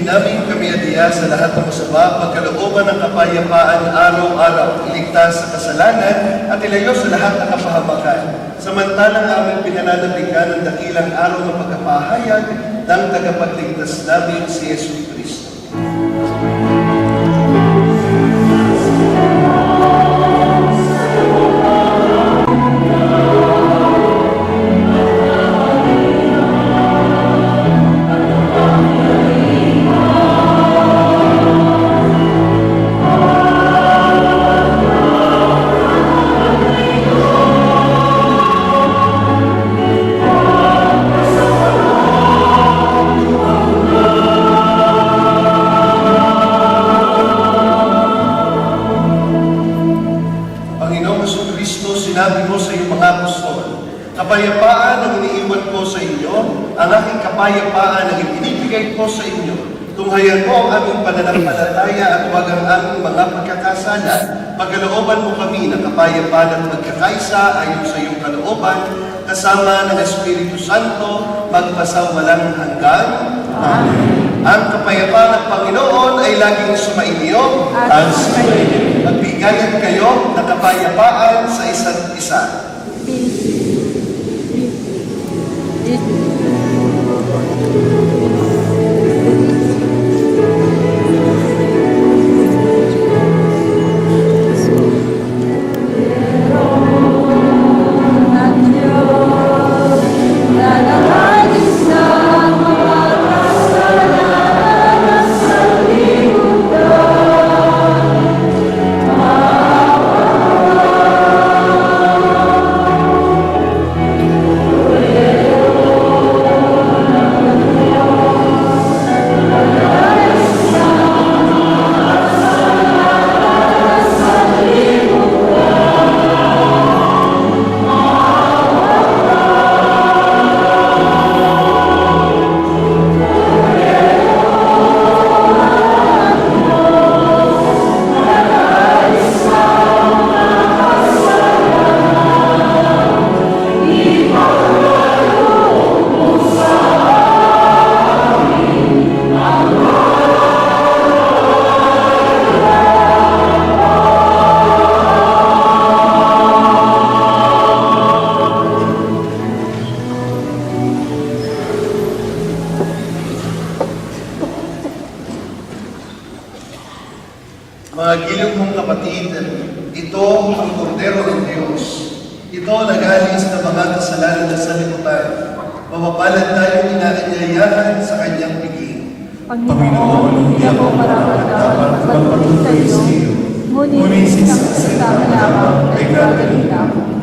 Namin kami adiya sa lahat ng masama, pagkalooban ng kapayapaan araw-araw, iligtas sa kasalanan at ilayo sa lahat ng kapahamakan. Samantalang aming pinananabikan ng dakilang araw ng pagkapahayag ng tagapagligtas namin si Yesu Kristo. Panginoong Jesucristo, sinabi mo sa iyong mga apostol, kapayapaan ang iniiwan ko sa inyo, ang aking kapayapaan ang ibinibigay ko sa inyo. Tunghayan mo ang aming pananampalataya at huwag ang aming mga pagkakasala. Pagkalooban mo kami ng kapayapaan at pagkakaisa ayon sa iyong kalooban, kasama ng Espiritu Santo, magpasawalang hanggan. Amen. Ang kapayapaan ng Panginoon ay laging sumainyo at sumainyo. Magbigayan kayo ng kapayapaan sa isa't isa. Mga giliw mong kapatid, ito ang kordero ng Diyos. Ito nag-alis ng mga kasalanan na salimutan. Mapapalad tayo inaanyayahan sa kanyang piging. Panginoon, hindi ako marapat-dapat magpatuloy sa iyo. Ngunit sinasasama lamang ay gagaling ako.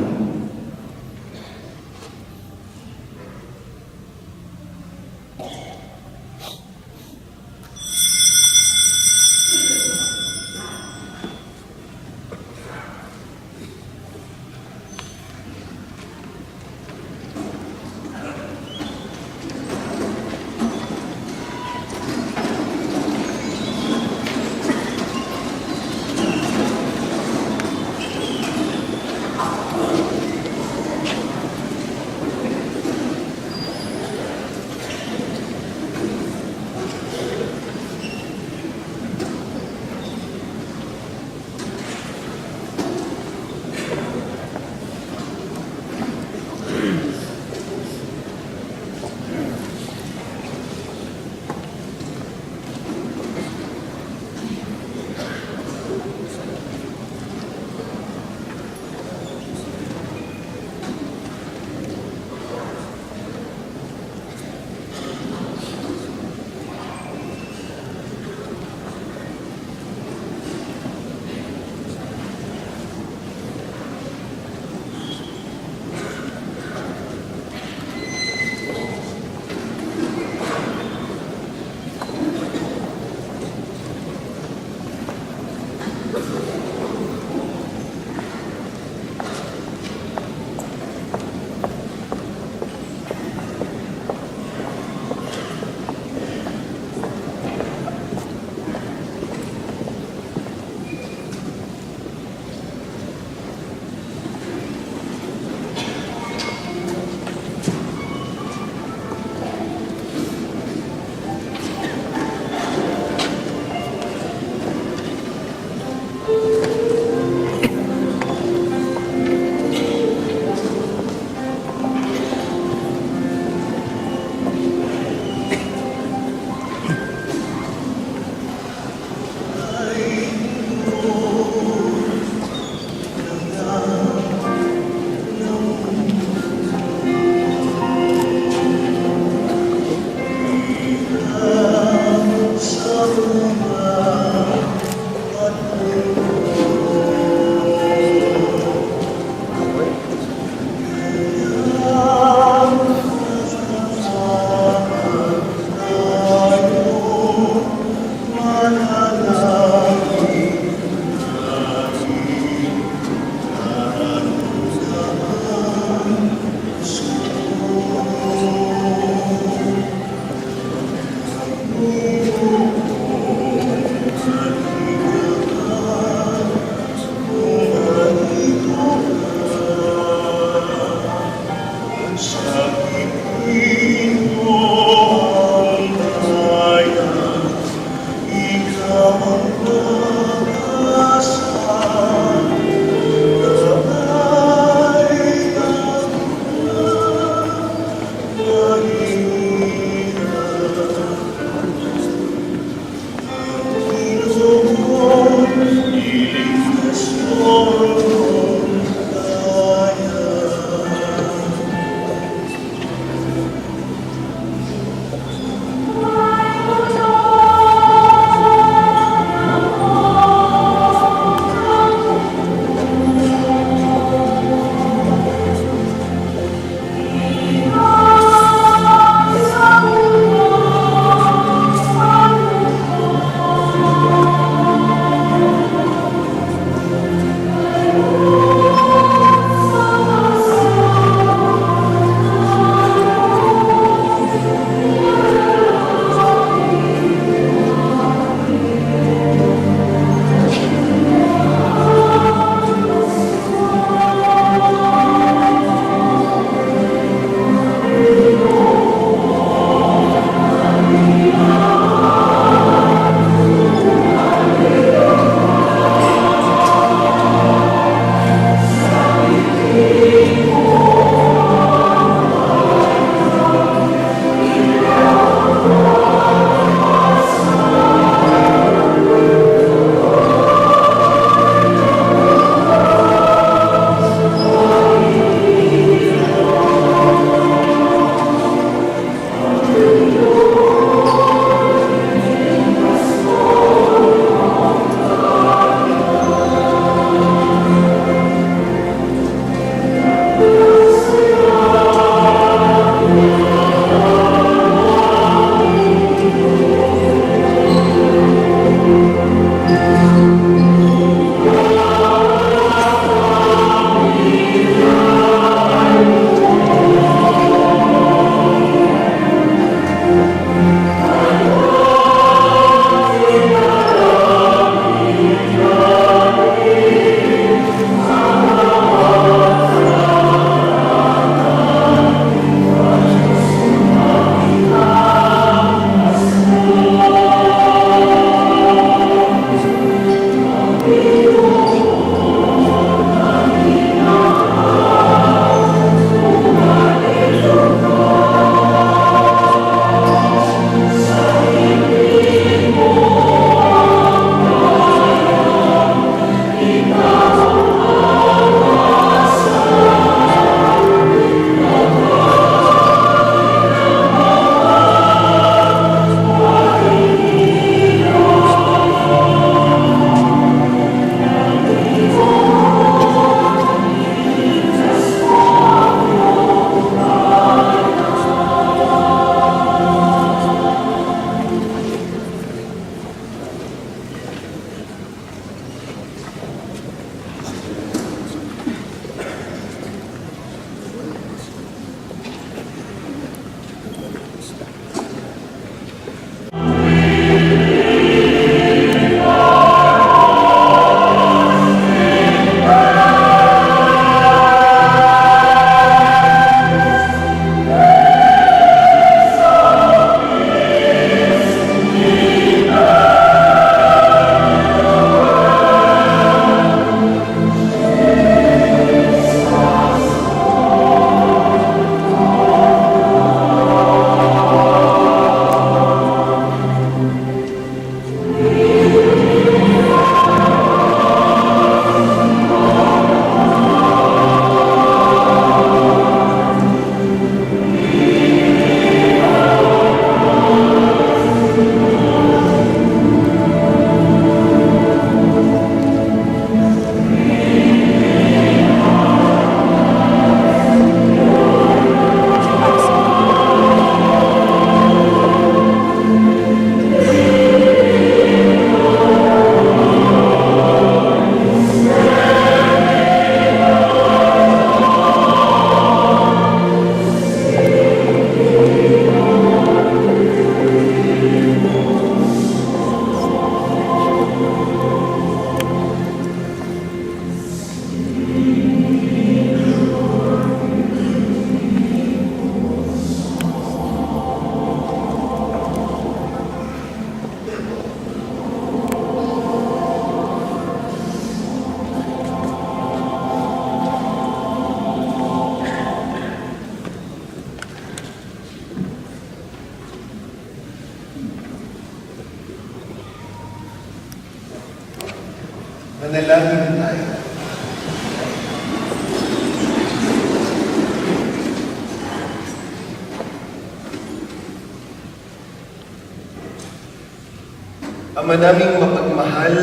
Ama naming mapagmahal,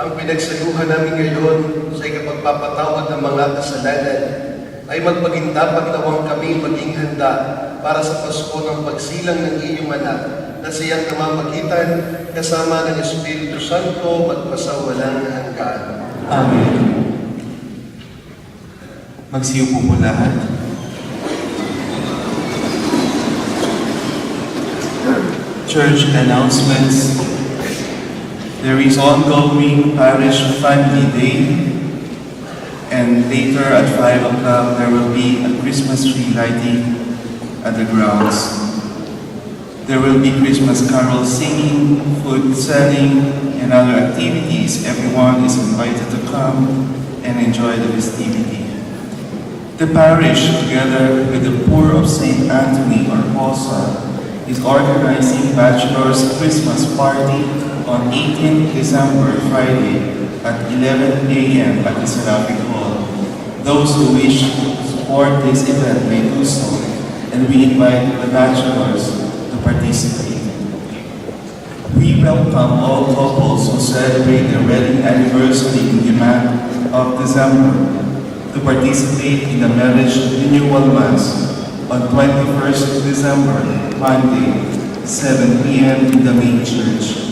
ang pinagsayuhan namin ngayon sa ikapagpapatawad ng mga kasalanan ay magpagindapat nawang kami maging handa para sa Pasko ng pagsilang ng iyong anak na siyang namamagitan kasama ng Espiritu Santo magpasawalang hanggan. Amen. Magsiupo po lahat. Church announcements. There is ongoing Parish Family Day, and later at 5 o'clock there will be a Christmas tree lighting at the grounds. There will be Christmas carol singing, food selling, and other activities. Everyone is invited to come and enjoy the festivity. The parish, together with the Poor of St. Anthony or POSA, is organizing Bachelor's Christmas Party on 18th December, Friday, at 11 a.m. at the Seraphic Hall. Those who wish to support this event may do so, and we invite the bachelors to participate. We welcome all couples who celebrate their wedding anniversary in the month of December to participate in the Marriage Renewal Mass on 21st December, Monday, 7 p.m. in the main church.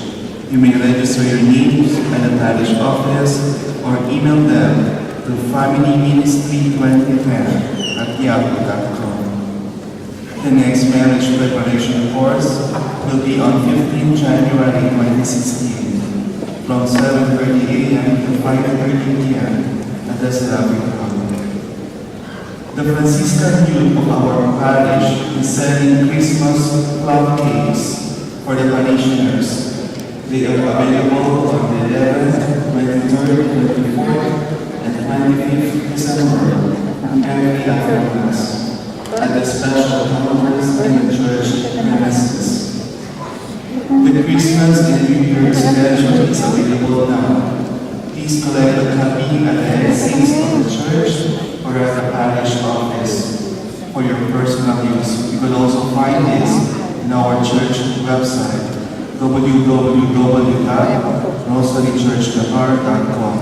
You may register your names at the parish office or email them to familyministry2010@yahoo.com. The next marriage preparation course will be on 15 January 2016 from 7:30 a.m. to 5:30 p.m. at the Seraphic Hall. The Franciscan youth of our parish is selling Christmas plum cakes for the parishioners. They are available on the 11th, 23rd, 24th, and 25th December every after Mass at the special conference in the church premises. The Christmas and New Year's schedule is available now. Please collect a copy at the headings of the church or at the parish office for your personal use. You can also find this in our church website, www.rosarychurchnavarre.com.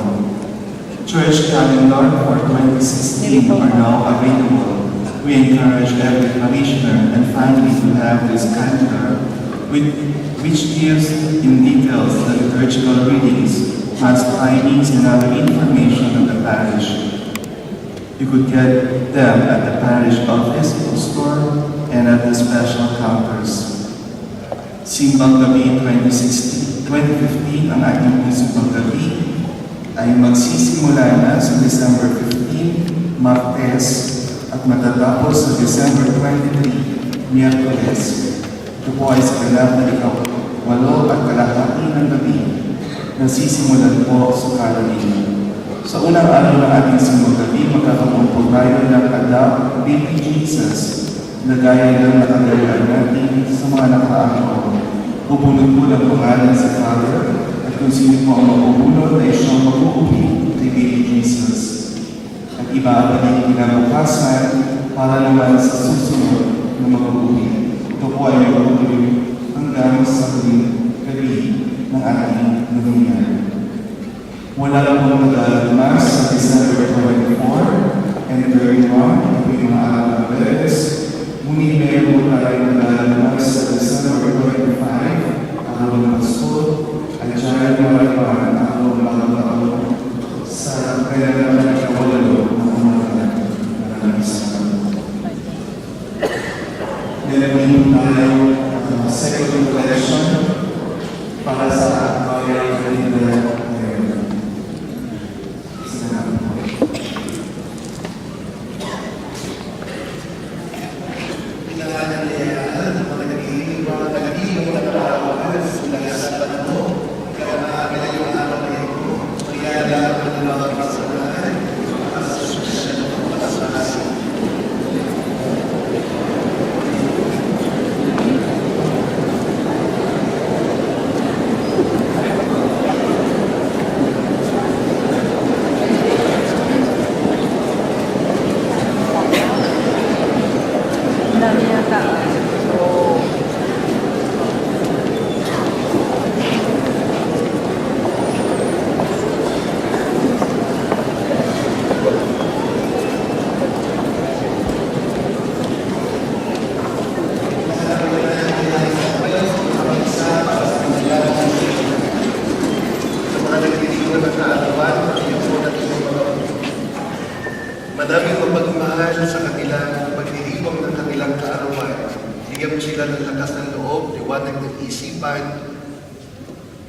Church calendar for 2016 are now available. We encourage every parishioner and family to have this calendar, which gives in details the liturgical readings, mass timings, and other information of the parish. You could get them at the parish office, store, and at the special counters. Simbang Gabi 2015 ang ating Simbang Gabi ay magsisimula na sa December 15, Martes, at matatapos sa December 23, Miyerkules. Ito po ay sa ganap na ika-8 at kalahati ng gabi na sisimulan po sa Halloween. Sa unang araw ng ating Simbang Gabi, magkakaroon po tayo ng Adopt Baby Jesus na gaya ng nakagalaan natin sa mga nakaraang. Bubunod po ng pangalan sa Father at kung sino po ang mabubunod ay siyang mag-uuwi kay Baby Jesus. At iba pa din kinabukasan para naman sa susunod na mag-uuwi. Ito po ay mag-uuwi hanggang sa huling gabi ng ating nangyayari. Wala lang pong nag-alagmas sa December 24 and 31 ito yung mga araw ng Beres. Ngunit meron po tayong nag-alagmas sa December 25, araw ng Pasko, at January 1, araw ng mga taon sa kailangan ng kawalalo ng mga nalagmas. Meron tayo second collection para sa Royal Calendar. Manaming mapagmahal sa kanilang pagdiriwang ng kanilang kaarawan. Bigyan mo sila ng lakas ng loob, liwanag ng isipan,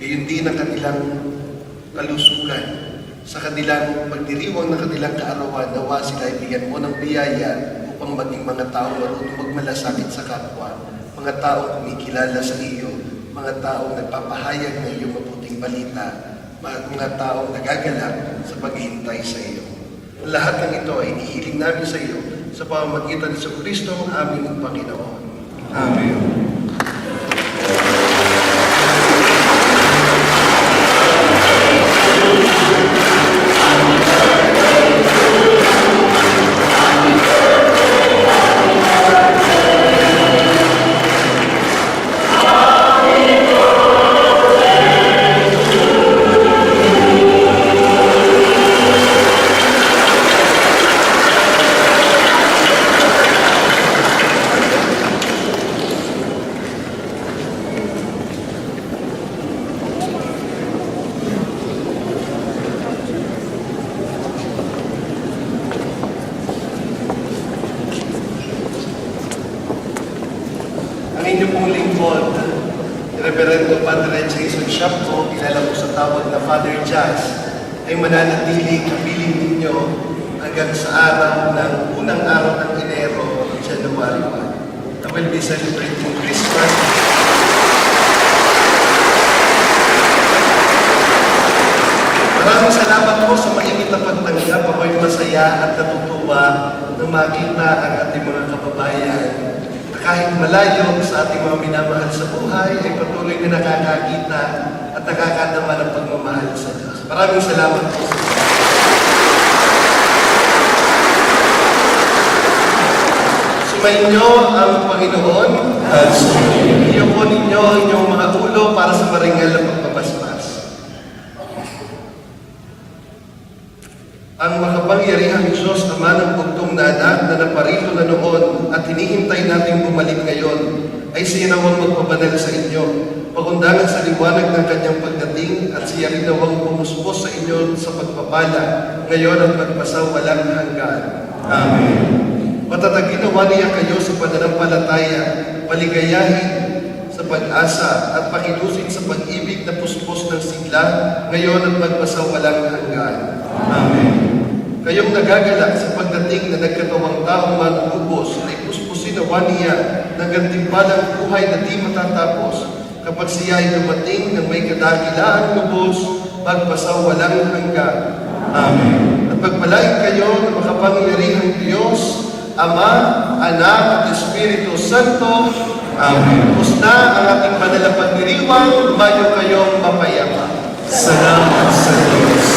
gayon din ang kanilang kalusugan. Sa kanilang pagdiriwang ng kanilang kaarawan, nawa sila ibigyan mo ng biyaya upang maging mga taong marunong magmalasakit sa kapwa, mga taong kumikilala sa iyo, mga taong nagpapahayag ng iyong mabuting balita, mga taong nagagalak sa paghihintay sa iyo. Lahat ng ito ay inihiling namin sa iyo sa pamamagitan ni Kristo ang aming Panginoon. Amen. Ang inyong pong lingkod, Reverendo Padre Jason Shapko, kilala po sa tawag na Father Jazz, ay mananatiling kapiling ninyo hanggang sa araw ng unang araw ng Enero, January 1. I will be celebrating Christmas. Maraming salamat po sa mainit na pagtanggap. Ako'y masaya at natutuwa na makita ang ating mga kababayan na kahit malayo sa ating mga minamahal sa buhay ay patuloy na nakakakita at nakakadama ng pagmamahal sa Diyos. Maraming salamat po sa inyo. Sumainyo ang Panginoon at iyo po ninyo ang inyong mga ulo para sa maringal na pagpapaspas. Ang makapangyarihang Diyos, Ama ng bugtong na anak na naparito na noon at hinihintay nating bumalik ngayon, ay siya nawang magpabanal sa inyo, pagundangan sa liwanag ng kanyang pagdating at siya rin nawang pumuspos sa inyo sa pagpapala, ngayon at magpasawalang hanggan. Amen. Matataginawa niya kayo sa pananampalataya, paligayahin sa pag-asa at pakilusin sa pag-ibig na puspos ng sigla, ngayon at magpasawalang hanggan. Amen. Kayong nagagalak sa pagdating na nagkatawang taong manubos ay puspusin nawa niya ng gantimpalang buhay na di matatapos kapag siya ay dumating ng may kadakilaan lubos magpasawalang hanggan. Amen. At pagpalain kayo ng makapangyarihang Diyos, Ama, Anak at Espiritu Santo. Amen. Tapos na ang ating panalapagdiriwang, lumayo kayong mapayapa. Salamat sa Diyos.